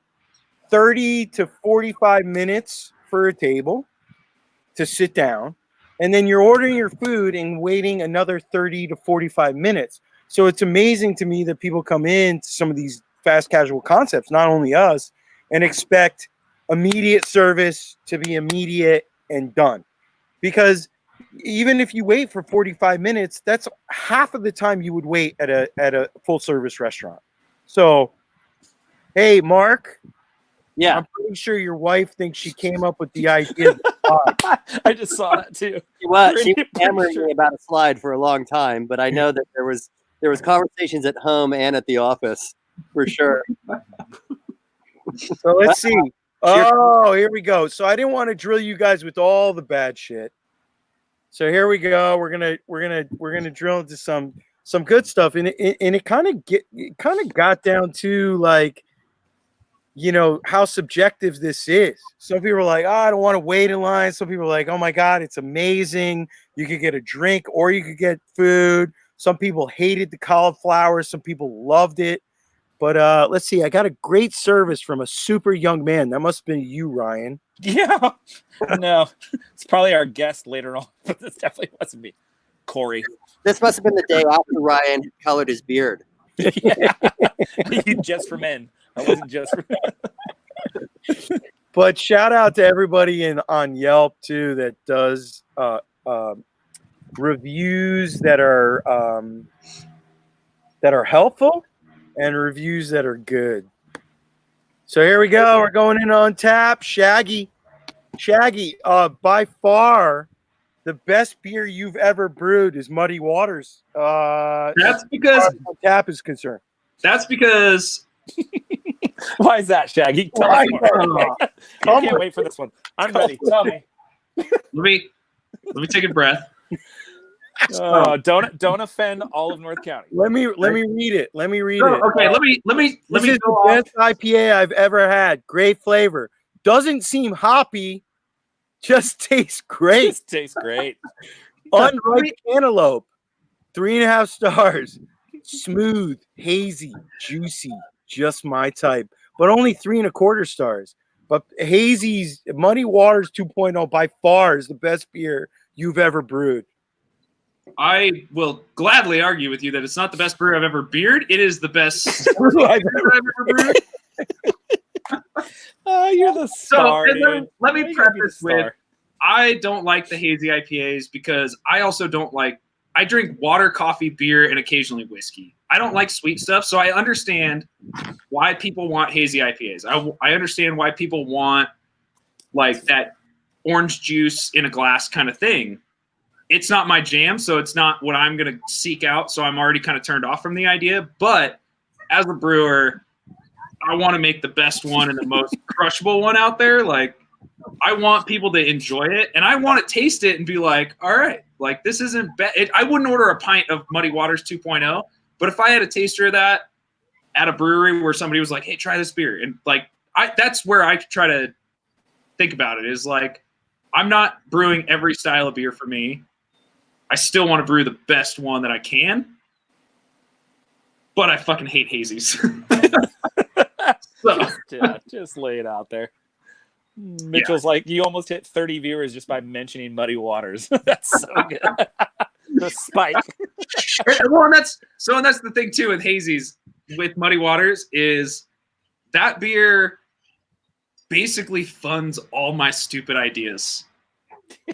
30 to 45 minutes for a table to sit down, and then you're ordering your food and waiting another 30 to 45 minutes. So it's amazing to me that people come in to some of these fast casual concepts, not only us, and expect immediate service to be immediate and done. Because even if you wait for 45 minutes, that's half of the time you would wait at a full service restaurant. So, hey, Mark. Yeah. I'm pretty sure your wife thinks she came up with the idea. I just saw that too. She was hammering me about a slide for a long time, but I know that there was conversations at home and at the office for sure. So let's see. Oh, here we go. So I didn't want to drill you guys with all the bad shit. So here we go. We're gonna drill into some good stuff, and it kind of got down to like, how subjective this is. Some people are like, oh, I don't want to wait in line. Some people are like, oh my God, it's amazing. You could get a drink or you could get food. Some people hated the cauliflower. Some people loved it. But let's see. I got a great service from a super young man. That must have been you, Ryan. Yeah. No, it's probably our guest later on, but this definitely wasn't me. Corey. This must have been the day after Ryan colored his beard. Yeah. Just for men. That wasn't just for men. But shout out to everybody on Yelp too that does reviews that are helpful and reviews that are good. So here we go. We're going in on tap. Shaggy, by far the best beer you've ever brewed is Muddy Waters. That's because tap is concerned. That's because. Why is that, Shaggy? Tell us more. I can't wait for this one. I'm ready. Tell me. Let me take a breath. Don't offend all of North County. Let me read it. Okay, let me. This is the best IPA I've ever had. Great flavor. Doesn't seem hoppy. Just tastes great. Just tastes great. Unripe cantaloupe. 3.5 stars. Smooth, hazy, juicy. Just my type. But only 3.25 stars. But Hazy's Muddy Waters 2.0 by far is the best beer you've ever brewed. I will gladly argue with you that it's not the best brew I've ever beered. It is the best brew I've ever brewed. Oh, you're the star. So, let me preface with, I don't like the hazy IPAs because I also don't like. I drink water, coffee, beer, and occasionally whiskey. I don't like sweet stuff, so I understand why people want hazy IPAs. I understand why people want like that orange juice in a glass kind of thing. It's not my jam, so it's not what I'm going to seek out, so I'm already kind of turned off from the idea. But as a brewer, I want to make the best one and the most crushable one out there. Like, I want people to enjoy it, and I want to taste it and be like, all right, like this isn't bad. I wouldn't order a pint of Muddy Waters 2.0, but if I had a taster of that at a brewery where somebody was like, hey, try this beer, and like that's where I try to think about it, is like, I'm not brewing every style of beer for me. I still want to brew the best one that I can, but I fucking hate hazies. So. Just lay it out there. Mitchell's like, you almost hit 30 viewers just by mentioning Muddy Waters. That's so good. The spike. Well, and that's the thing too with hazies, with Muddy Waters, is that beer basically funds all my stupid ideas.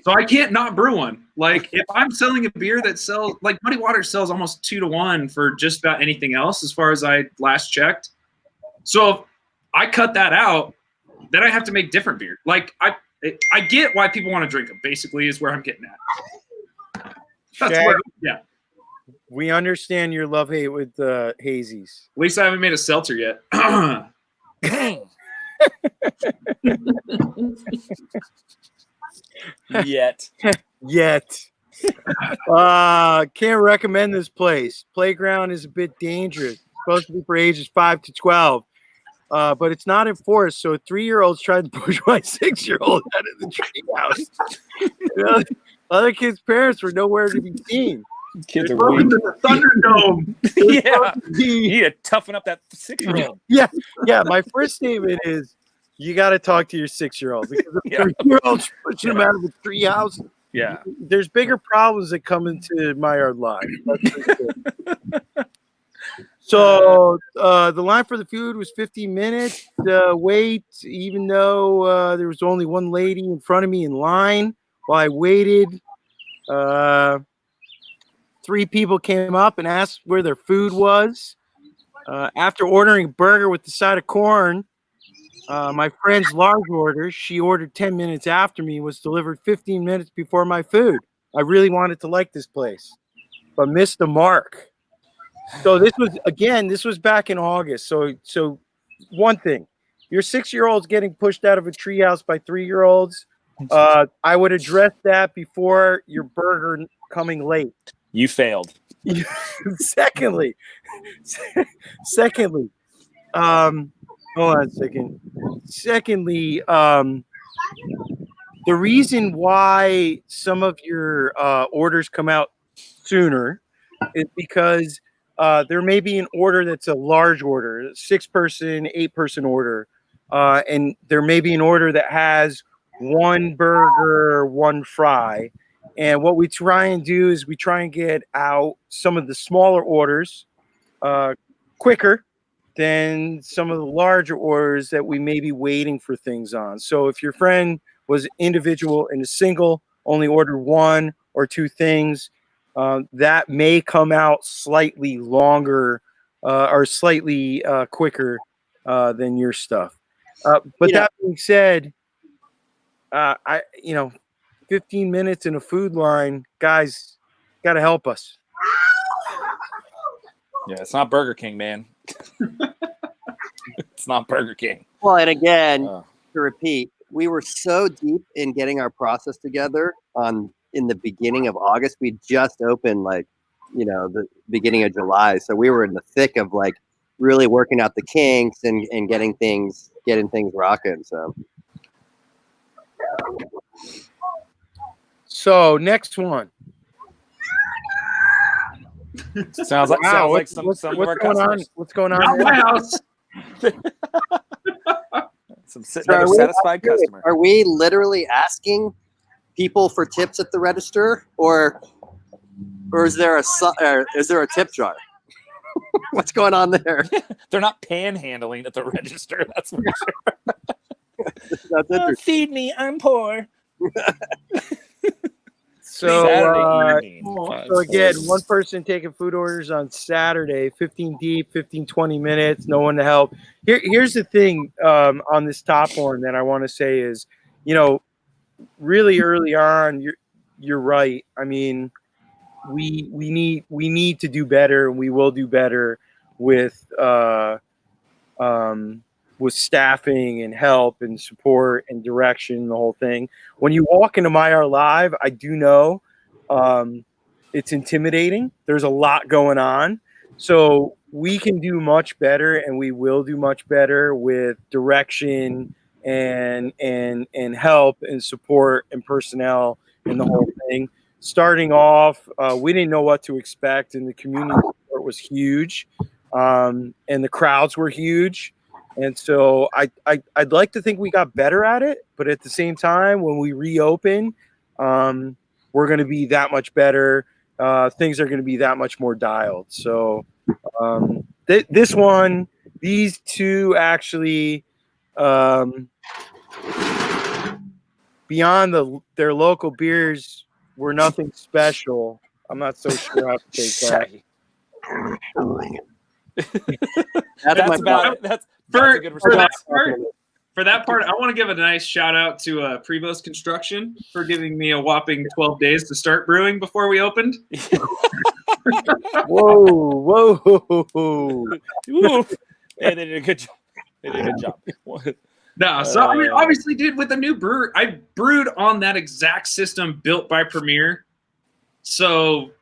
So I can't not brew one. Like if I'm selling a beer that sells, like Muddy Waters sells almost 2-to-1 for just about anything else as far as I last checked. So if I cut that out, then I have to make different beer. Like I get why people want to drink them, basically, is where I'm getting at. That's Shag, where, yeah. we understand your love-hate with hazies. At least I haven't made a seltzer yet. Yet. Can't recommend this place. Playground is a bit dangerous. It's supposed to be for ages 5 to 12. But it's not enforced, so 3-year-olds tried to push my 6-year-old out of the treehouse. Other kids' parents were nowhere to be seen. Kids are Welcome weak. to the Thunderdome. Yeah, you need to toughen up that 6-year-old. Yeah. My first statement is, you got to talk to your 6-year-old, because if 3-year-olds pushing him out of the treehouse, there's bigger problems that come into my yard live. So the line for the food was 15 minutes. Wait, even though there was only one lady in front of me in line while I waited. 3 people came up and asked where their food was. After ordering a burger with the side of corn, my friend's large order, she ordered 10 minutes after me, was delivered 15 minutes before my food. I really wanted to like this place, but missed the mark. So this was back in August. So one thing, your 6-year-old's getting pushed out of a treehouse by 3-year-olds. I would address that before your burger coming late. You failed. Secondly, hold on a second. Secondly, the reason why some of your orders come out sooner is because there may be an order that's a large order, 6-person, 8-person order, and there may be an order that has 1 burger, 1 fry. And what we try and do is we try and get out some of the smaller orders quicker than some of the larger orders that we may be waiting for things on. So if your friend was individual and a single, only ordered 1 or 2 things, that may come out slightly longer or slightly quicker than your stuff. But that being said, 15 minutes in a food line, guys, got to help us. Yeah, it's not Burger King, man. It's not Burger King. Well, and again, to repeat, we were so deep in getting our process together in the beginning of August. We just opened the beginning of July. So we were in the thick of really working out the kinks and getting things rocking. So next one. Sounds like some of our customers. What's going on? Not my house. Another satisfied customer. Are we literally asking people for tips at the register, or is there a tip jar? What's going on there? They're not panhandling at the register. That's for sure. That's interesting. Feed me, I'm poor. So again, Saturday 1 person taking food orders on Saturday, 15 deep, 15, 20 minutes, no one to help. Here's the thing on this top one that I want to say is, really early on, you're right. I mean, we need to do better, and we will do better with with staffing and help and support and direction, the whole thing. When you walk into MyR Live, I do know it's intimidating. There's a lot going on. So we can do much better, and we will do much better with direction and help and support and personnel and the whole thing. Starting off, we didn't know what to expect, and the community support was huge, and the crowds were huge. And so I'd like to think we got better at it, but at the same time, when we reopen, we're going to be that much better. Things are going to be that much more dialed. So these two actually, beyond their local beers, were nothing special. I'm not so sure how to take that. Shaggy. That's That's about it. That's a good response. For that part, I want to give a nice shout out to Prevost Construction for giving me a whopping 12 days to start brewing before we opened. Whoa. Ooh. Hey, they did a good job. They did a good job. No, so I mean, obviously, dude, with the new brewer, I brewed on that exact system built by Premier. So,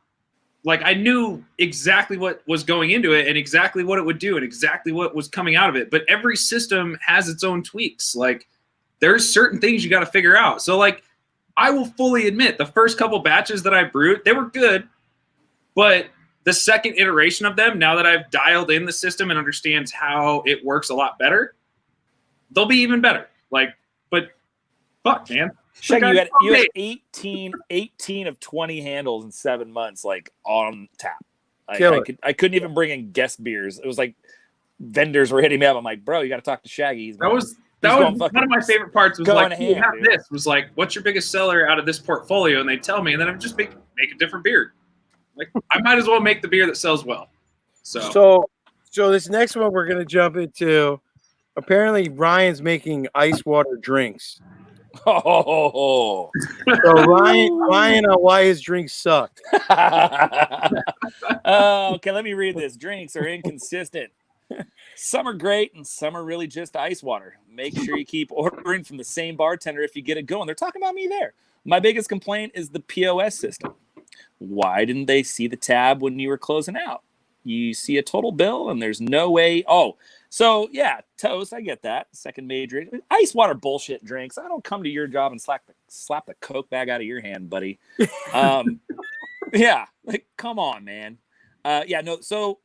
like, I knew exactly what was going into it and exactly what it would do and exactly what was coming out of it. But every system has its own tweaks. Like, there's certain things you got to figure out. So, like, I will fully admit the first couple batches that I brewed, they were good. But the second iteration of them, now that I've dialed in the system and understands how it works a lot better, they'll be even better. Like, but fuck, man. Shaggy, you had 18 of 20 handles in 7 months, like on tap. I couldn't even bring in guest beers. It was like vendors were hitting me up. I'm like, bro, you got to talk to Shaggy. That was one of my favorite parts. Was like, hey, have this. Was like, what's your biggest seller out of this portfolio? And they tell me, and then I would just make a different beer. Like, I might as well make the beer that sells well. So this next one we're gonna jump into. Apparently, Ryan's making ice water drinks. Oh, So Ryan, why his drinks suck? Okay, let me read this. Drinks are inconsistent. Some are great, and some are really just ice water. Make sure you keep ordering from the same bartender if you get it going. They're talking about me there. My biggest complaint is the POS system. Why didn't they see the tab when you were closing out? You see a total bill, and there's no way. Oh, so yeah, toast. I get that. Second major ice water bullshit drinks. I don't come to your job and slap the Coke bag out of your hand, buddy. Yeah, like come on, man. Yeah, no. So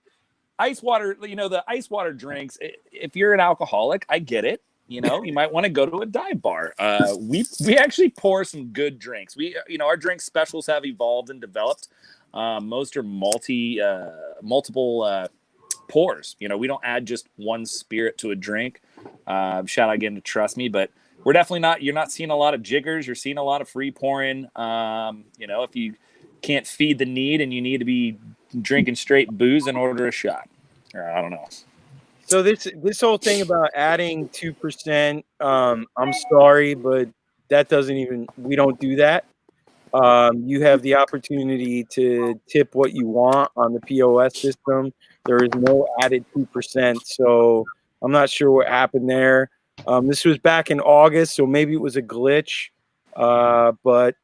ice water. The ice water drinks. If you're an alcoholic, I get it. You might want to go to a dive bar. We actually pour some good drinks. Our drink specials have evolved and developed. Most are multiple pours. We don't add just one spirit to a drink. Shout out again to Trust Me, but we're definitely you're not seeing a lot of jiggers. You're seeing a lot of free pouring. If you can't feed the need and you need to be drinking straight booze and order a shot. I don't know. So this whole thing about adding 2%, I'm sorry, but that we don't do that. You have the opportunity to tip what you want on the POS system. There is no added 2%. So I'm not sure what happened there. This was back in August, so maybe it was a glitch. But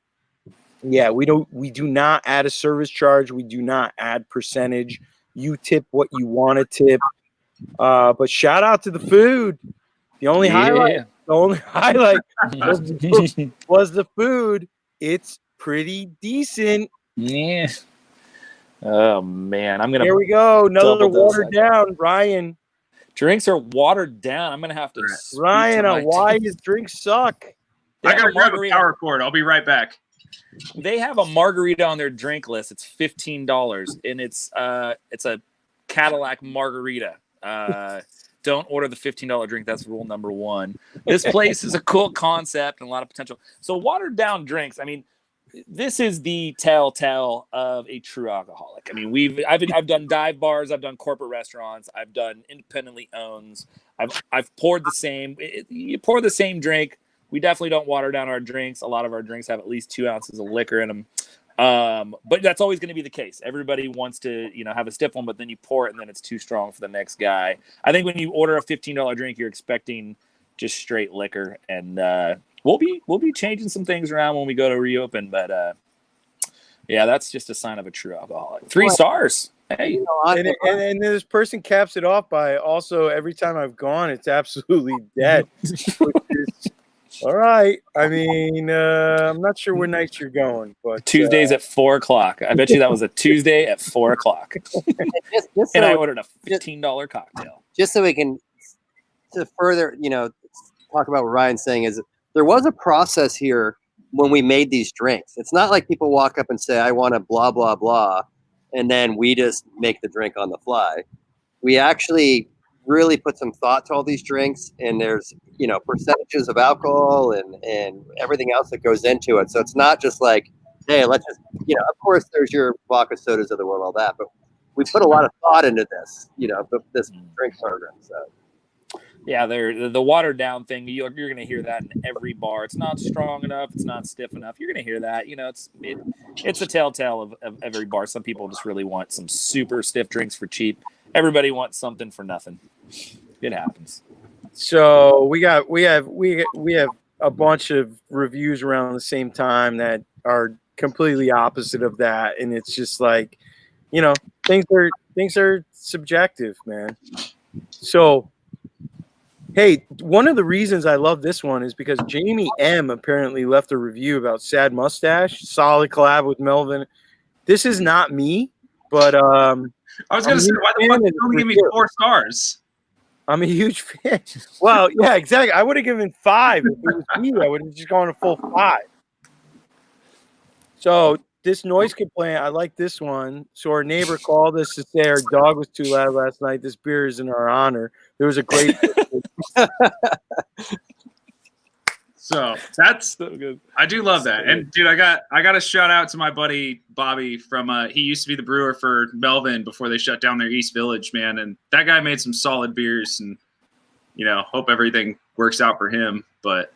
yeah, we do not add a service charge. We do not add percentage. You tip what you want to tip. But shout out to the food. The only highlight was the food. It's pretty decent. Yeah. Oh man, Here we go. Another watered down, Ryan. Drinks are watered down. I'm gonna have to. Ryan, why his drinks suck? I gotta grab a power cord. I'll be right back. They have a margarita on their drink list. It's $15, and it's a Cadillac margarita. Don't order the $15 drink. That's rule number 1. This place is a cool concept and a lot of potential. So watered down drinks. I mean, this is the telltale of a true alcoholic. I mean, I've done dive bars, I've done corporate restaurants, I've done independently owned. I've poured the same. You pour the same drink. We definitely don't water down our drinks. A lot of our drinks have at least 2 ounces of liquor in them. But that's always going to be the case. Everybody wants to, have a stiff one, but then you pour it and then it's too strong for the next guy. I think when you order a $15 drink, you're expecting just straight liquor, and we'll be changing some things around when we go to reopen. But yeah, that's just a sign of a true alcoholic. 3 stars. Hey, and this person caps it off by also every time I've gone, it's absolutely dead. Which is, all right. I mean, I'm not sure where nights you're going, but Tuesdays at 4:00. I bet you that was a Tuesday at 4:00. And I ordered a $15 cocktail. Just so we can to further, talk about what Ryan's saying is there was a process here when we made these drinks. It's not like people walk up and say, I want a blah, blah, blah, and then we just make the drink on the fly. We actually really put some thought to all these drinks, and there's, percentages of alcohol and everything else that goes into it. So it's not just like, hey, let's just, of course there's your vodka sodas of the world, all that, but we put a lot of thought into this, this drink program. So. Yeah, the watered down thing. You're going to hear that in every bar. It's not strong enough. It's not stiff enough. You're going to hear that. It's a telltale of every bar. Some people just really want some super stiff drinks for cheap. Everybody wants something for nothing. It happens. So we have a bunch of reviews around the same time that are completely opposite of that, and it's just like, things are subjective, man. So. Hey, one of the reasons I love this one is because Jamie M apparently left a review about Sad Mustache, solid collab with Melvin. This is not me, but I was going to say, why the fuck did you only give me 4 stars? I'm a huge fan. Well, yeah, exactly. I would have given 5 if it was me. I would have just gone a full 5. So this noise complaint, I like this one. So our neighbor called us to say our dog was too loud last night. This beer is in our honor. There was a great. So that's so good. I do love that. And dude, I got a shout out to my buddy Bobby from he used to be the brewer for Melvin before they shut down their East Village, man. And that guy made some solid beers, and hope everything works out for him. But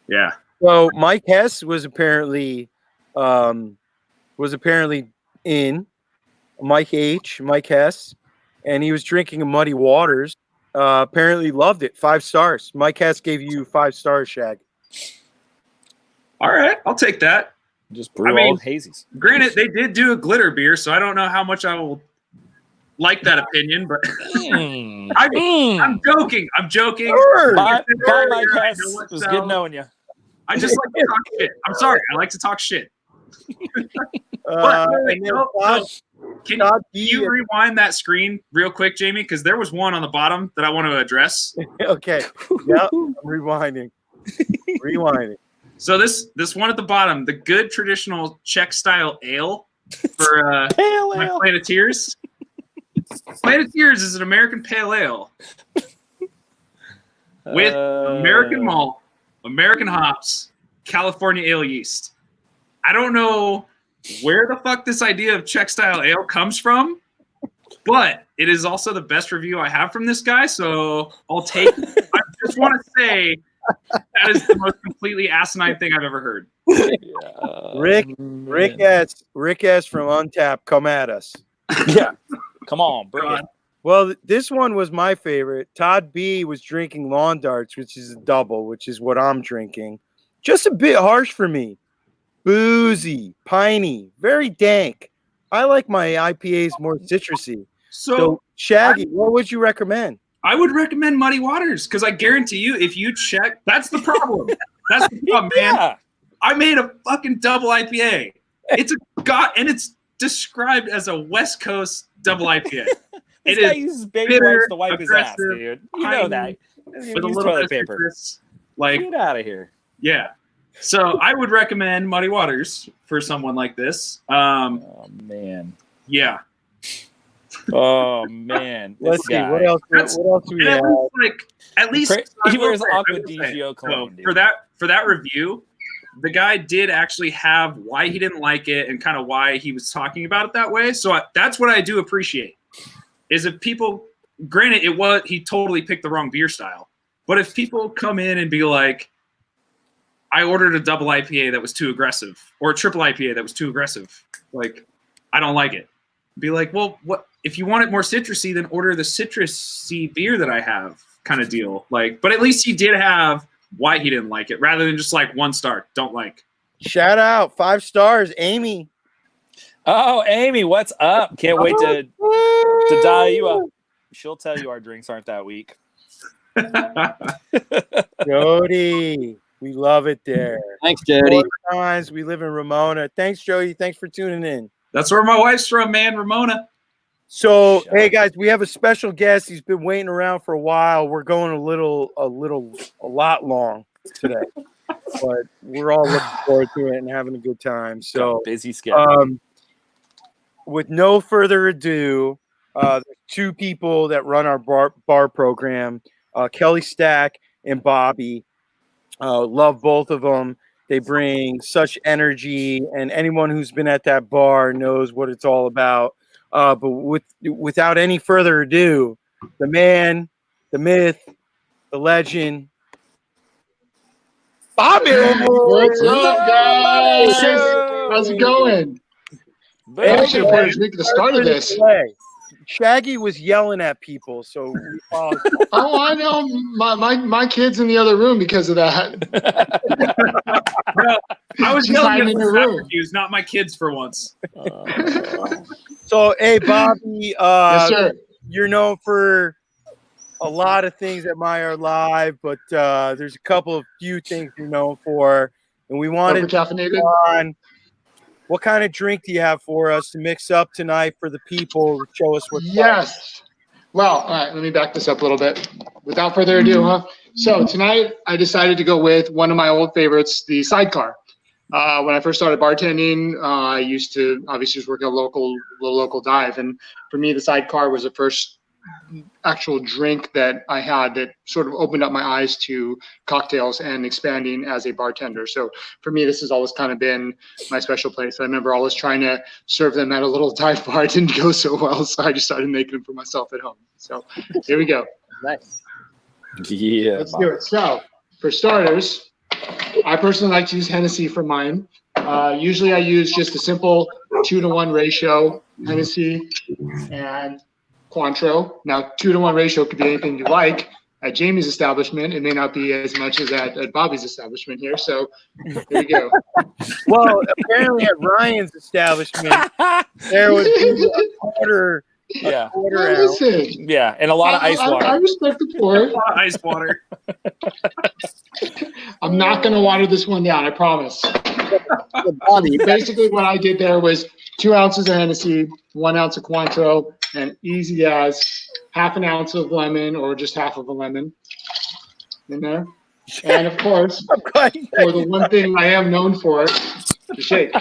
yeah. So Mike Hess was apparently in Mike Hess, and he was drinking a Muddy Waters. Apparently loved it. 5 stars. Mike Hess gave you 5 stars, Shag. All right, I'll take that. Just brew all hazies. Granted, they did do a glitter beer, so I don't know how much I will like that opinion, but I'm joking. I'm joking. Bye, Mike Hess. It was good knowing you. I just like to talk shit. I'm sorry. I like to talk shit. Can you rewind that screen real quick, Jamie? Because there was one on the bottom that I want to address. Okay. Yep. I'm rewinding. So this one at the bottom, the good traditional Czech style ale for my Planeteers. Planeteers is an American pale ale with American malt, American hops, California ale yeast. I don't know where the fuck this idea of Czech style ale comes from, but it is also the best review I have from this guy, so I'll take it. I just want to say that is the most completely asinine thing I've ever heard. Rick S from Untapped, come at us. Yeah, come on, bring it. Well, this one was my favorite. Todd B was drinking Lawn Darts, which is a double, which is what I'm drinking. Just a bit harsh for me. Boozy, piney, very dank. I like my IPAs more citrusy. So Shaggy, what would you recommend? I would recommend Muddy Waters, because I guarantee you, if you check, that's the problem. That's the problem, man. Yeah. I made a fucking double IPA. It's it's described as a West Coast double IPA. This guy uses baby wipes to wipe his ass, dude. You know that. With a little toilet paper. Get out of here. Yeah. So I would recommend Muddy Waters for someone like this. Oh man. Yeah. Oh man. Let's see what else. What else do we have? At least he wears Aqua Digio cologne. For that review, the guy did actually have why he didn't like it and kind of why he was talking about it that way. So that's what I do appreciate. Is if people, granted, he totally picked the wrong beer style, but if people come in and be like, I ordered a double IPA that was too aggressive, or a triple IPA that was too aggressive. Like, I don't like it. Be like, well, what if you want it more citrusy? Then order the citrusy beer that I have, kind of deal. Like, but at least he did have why he didn't like it, rather than just like 1 star, don't like. Shout out 5 stars, Amy. Oh, Amy, what's up? Can't wait to dial you up. She'll tell you our drinks aren't that weak. Jody, we love it there. Thanks, Jody. Times we live in Ramona. Thanks, Jody. Thanks for tuning in. That's where my wife's from, man, Ramona. So, hey guys, we have a special guest. He's been waiting around for a while. We're going a lot long today, but we're all looking forward to it and having a good time. So, busy schedule. With no further ado, there's 2 people that run our bar program, Kelly Stack and Bobby. Love both of them. They bring such energy, and anyone who's been at that bar knows what it's all about. But without any further ado, the man, the myth, the legend, Bobby. What's up, guys? How's it going? I should have put a drink at the start of this. Shaggy was yelling at people, so we paused. Oh, I know. My kid's in the other room because of that. I was She's yelling hiding at in the her room. reviews, not my kids for once. So, hey, Bobby, Yes, sir. you're known for a lot of things at MYL Live, but there's a few things you're known for, and we wanted Overcaffeinated? on what kind of drink do you have for us to mix up tonight for the people? Show us what's Yes. Well, all right, let me back this up a little bit. Without further ado, So tonight I decided to go with one of my old favorites, the Sidecar. When I first started bartending, I used to obviously just work at a local dive, and for me, the Sidecar was the first actual drink that I had that sort of opened up my eyes to cocktails and expanding as a bartender. So for me, this has always kind of been my special place. I remember always trying to serve them at a little dive bar. It didn't go so well, so I just started making them for myself at home. So here we go. Nice. Yeah. Let's do it. So for starters, I personally like to use Hennessy for mine. Usually I use just a simple 2-to-1 ratio, Hennessy and Cointreau. Now, 2-to-1 ratio could be anything you like. At Jamie's establishment, it may not be as much as at Bobby's establishment here. So here we go. Well, apparently at Ryan's establishment, there would be a quarter. Yeah. Well, listen, Yeah, and a lot of ice water. I respect the pour. A lot of ice water. I'm not going to water this one down, I promise. Bobby, Basically, what I did there was 2 ounces of Hennessy, 1 ounce of Cointreau, and easy as half an ounce of lemon or just half of a lemon in there. And of course, for the one thing I am known for, the shake.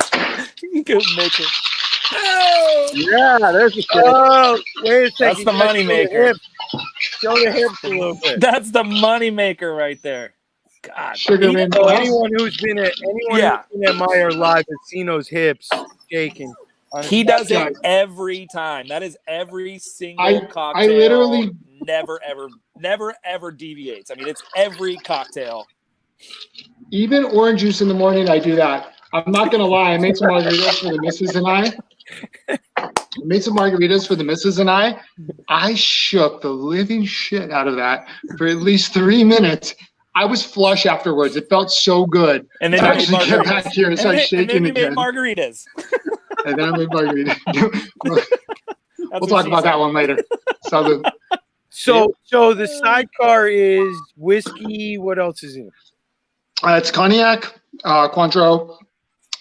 Good maker. Yeah, there's the shake. Oh, wait a second. That's the money maker. Show the hips a little bit. That's the money maker right there. God. Sugar rim So glass. anyone who's been at MYL Live has seen those hips shaking. He does it every time. That is every single cocktail. I literally never ever deviates. I mean, it's every cocktail. even orange juice in the morning. I do that. I'm not gonna lie. I made some margaritas for the missus and I. I shook the living shit out of that for at least 3 minutes. I was flush afterwards. It felt so good. And then to you made actually get margaritas. back here and start shaking and then you again. made margaritas. And then I made margaritas. That's We'll what talk she about said. that one later. Salud. So the Sidecar is whiskey. What else is in it? It's cognac, Cointreau,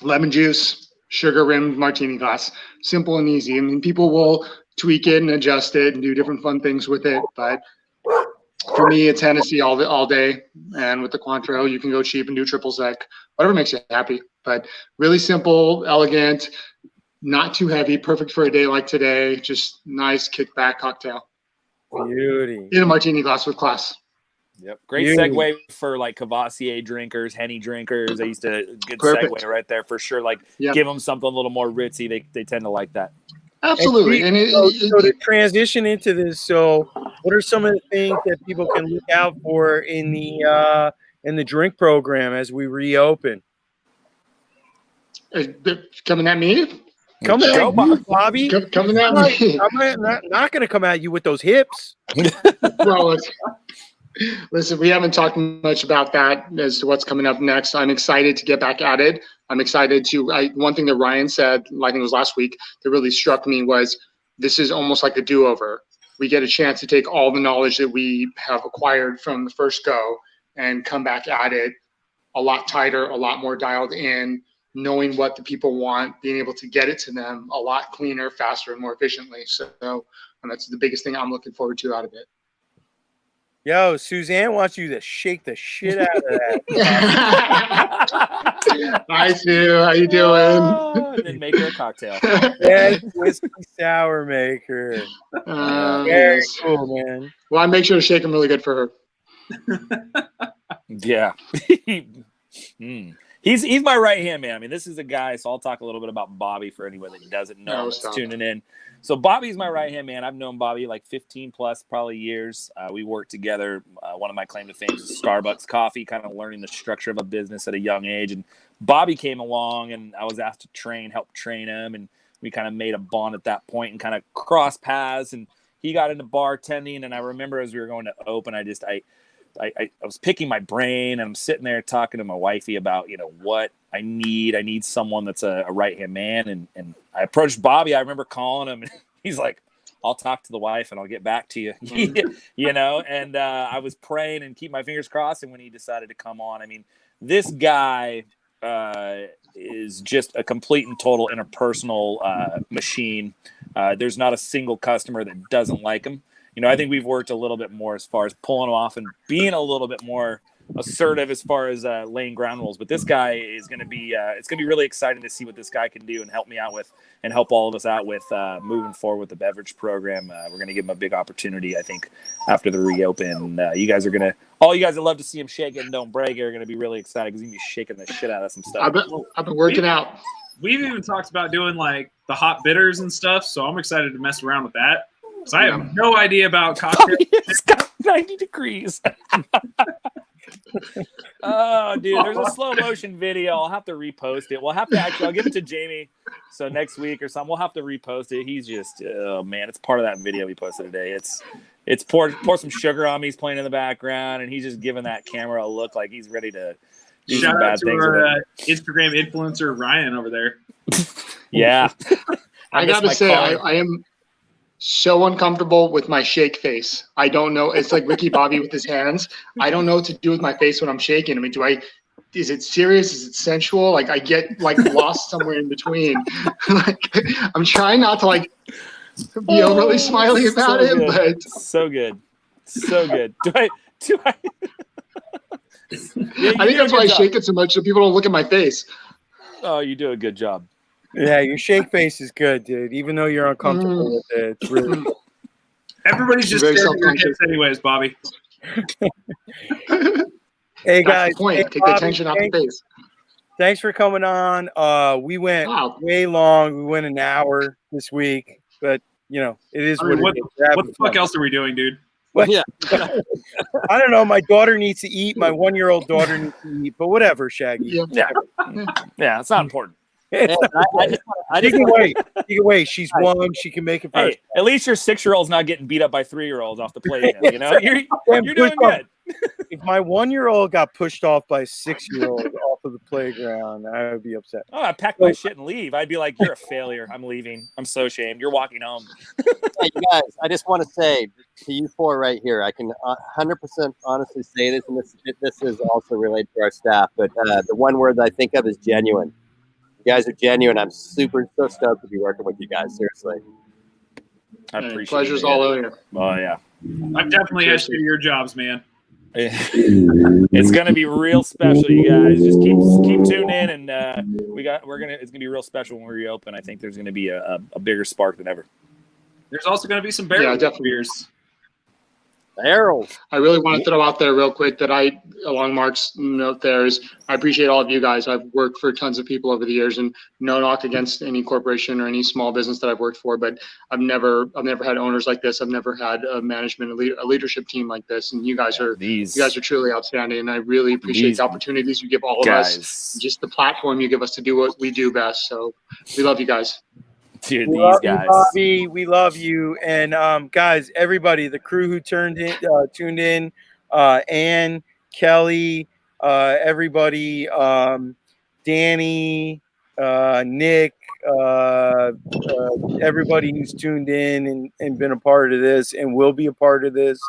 lemon juice, sugar-rimmed martini glass. Simple and easy. I mean, people will tweak it and adjust it and do different fun things with it, but for me, it's Hennessy all day. And with the Cointreau, you can go cheap and do triple sec, whatever makes you happy. But really simple, elegant, not too heavy, perfect for a day like today. Just nice kickback cocktail Beauty. in a martini glass with class. Yep. Great Beauty. segue for like Cavassier drinkers, Henny drinkers. They used to good Perfect. segue right there for sure. Like Yeah. give them something a little more ritzy. They tend to like that. Absolutely. And So to transition into this, so what are some of the things that people can look out for in the and the drink program as we reopen? Coming at me? Coming Go, at you, Bobby. Coming at I'm me. not going to come at you with those hips. Well, listen, we haven't talked much about that as to what's coming up next. I'm excited to get back at it. I'm excited to. One thing that Ryan said, I think it was last week, that really struck me was this is almost like a do-over. We get a chance to take all the knowledge that we have acquired from the first go and come back at it a lot tighter, a lot more dialed in, knowing what the people want, being able to get it to them a lot cleaner, faster, and more efficiently. So that's the biggest thing I'm looking forward to out of it. Yo, Suzanne wants you to shake the shit out of that. Hi, Sue. How you doing? And then make her a cocktail. Yes, whiskey sour maker. Very Yes. cool, man. Well, I make sure to shake them really good for her. Yeah. He's my right hand man. I mean, this is a guy, so I'll talk a little bit about Bobby for anyone that doesn't know that's tuning in. So Bobby's my right hand man. I've known Bobby like 15 plus probably years. We worked together. One of my claim to fame is Starbucks coffee, kind of learning the structure of a business at a young age. And Bobby came along and I was asked to help train him. And we kind of made a bond at that point and kind of crossed paths. And he got into bartending. And I remember as we were going to open, I was picking my brain and I'm sitting there talking to my wifey about, what I need. I need someone that's a right-hand man. And I approached Bobby. I remember calling him and he's like, I'll talk to the wife and I'll get back to you, and I was praying and keep my fingers crossed. And when he decided to come on, I mean, this guy is just a complete and total interpersonal machine. There's not a single customer that doesn't like him. I think we've worked a little bit more as far as pulling him off and being a little bit more assertive as far as laying ground rules. But this guy is going to be it's going to be really exciting to see what this guy can do and help me out with and help all of us out with moving forward with the beverage program. We're going to give him a big opportunity, I think, after the reopen. You guys that love to see him shake it and don't break it are going to be really excited because he's going to be shaking the shit out of some stuff. I've been working out. We've even talked about doing like the hot bitters and stuff, so I'm excited to mess around with that. So I have no idea about cocktails. It's got 90 degrees. Oh, dude, there's a slow motion video. I'll have to repost it. I'll give it to Jamie. So next week or something, we'll have to repost it. He's just, oh man, it's part of that video we posted today. It's pour some sugar on me. He's playing in the background and he's just giving that camera a look like he's ready to do some bad things. Shout out to our Instagram influencer, Ryan, over there. Yeah. I got to say, I am so uncomfortable with my shake face. I don't know. It's like Ricky Bobby with his hands. I don't know what to do with my face when I'm shaking. I mean, is it serious? Is it sensual? Like I get like lost somewhere in between. Like I'm trying not to like be overly smiley about it, but so good. Do I yeah, I think that's why I shake it so much so people don't look at my face. Oh, you do a good job. Yeah, your shake face is good, dude. Even though you're uncomfortable with it, it's really good. Everybody's just very self-conscious anyways, Bobby. Hey guys, take the tension off the face. Thanks for coming on. We went way long. We went an hour this week, but it is what it is. What the fuck else are we doing, dude? Well, yeah. I don't know. My daughter needs to eat. My 1-year-old daughter needs to eat. But whatever, Shaggy. Yeah, it's not important. She can wait. She's one. She can make it first. Hey, at least your 6-year-old's not getting beat up by 3-year-olds off the playground. You're doing good. If my 1-year-old got pushed off by a 6-year-old off of the playground, I would be upset. Oh, I'd pack my shit and leave. I'd be like, "You're a failure. I'm leaving. I'm so ashamed. You're walking home." Hey, you guys, I just want to say to you four right here, I can 100% honestly say this, and this is also related to our staff. But the one word that I think of is genuine. You guys are genuine. I'm so stoked to be working with you guys. Seriously. I appreciate pleasure's all over. Oh yeah. I've definitely had to do your jobs, man. It's gonna be real special, you guys. Just keep tuning in, and it's gonna be real special when we reopen. I think there's gonna be a bigger spark than ever. There's also gonna be some bears. Harold. I really want to throw out there real quick that along Mark's note there, is I appreciate all of you guys. I've worked for tons of people over the years, and no knock against any corporation or any small business that I've worked for, but I've never had owners like this. I've never had a management, a leadership team like this. And you guys are truly outstanding. And I really appreciate the opportunities you give all of us, just the platform you give us to do what we do best. So we love you guys. Dude, We these love guys. you, Bobby. We love you. And guys, everybody, the crew who tuned in, Ann, Kelly, everybody, Danny, Nick, everybody who's tuned in and been a part of this and will be a part of this.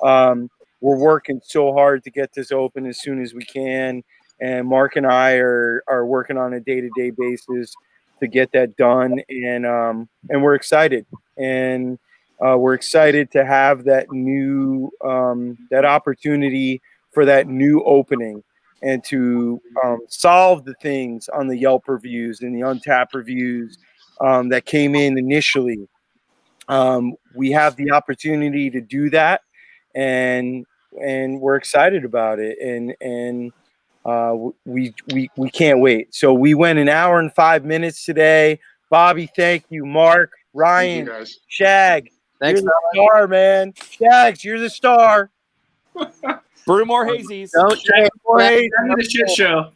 We're working so hard to get this open as soon as we can. And Mark and I are working on a day-to-day basis to get that done, and we're excited, and we're excited to have that new that opportunity for that new opening, and to solve the things on the Yelp reviews and the Untappd reviews that came in initially. We have the opportunity to do that, and we're excited about it, and we can't wait. So we went an hour and 5 minutes today. Bobby, thank you. Mark, Ryan, Shag, Thanks, you're the star, man. Shags, you're the star. Brew more hazies. Don't change. Shaggy the shit show.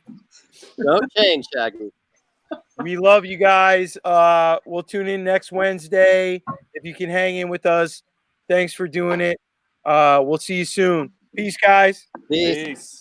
Don't change, Shaggy. We love you guys. We'll tune in next Wednesday. If you can hang in with us, thanks for doing it. We'll see you soon. Peace, guys. Peace. Peace.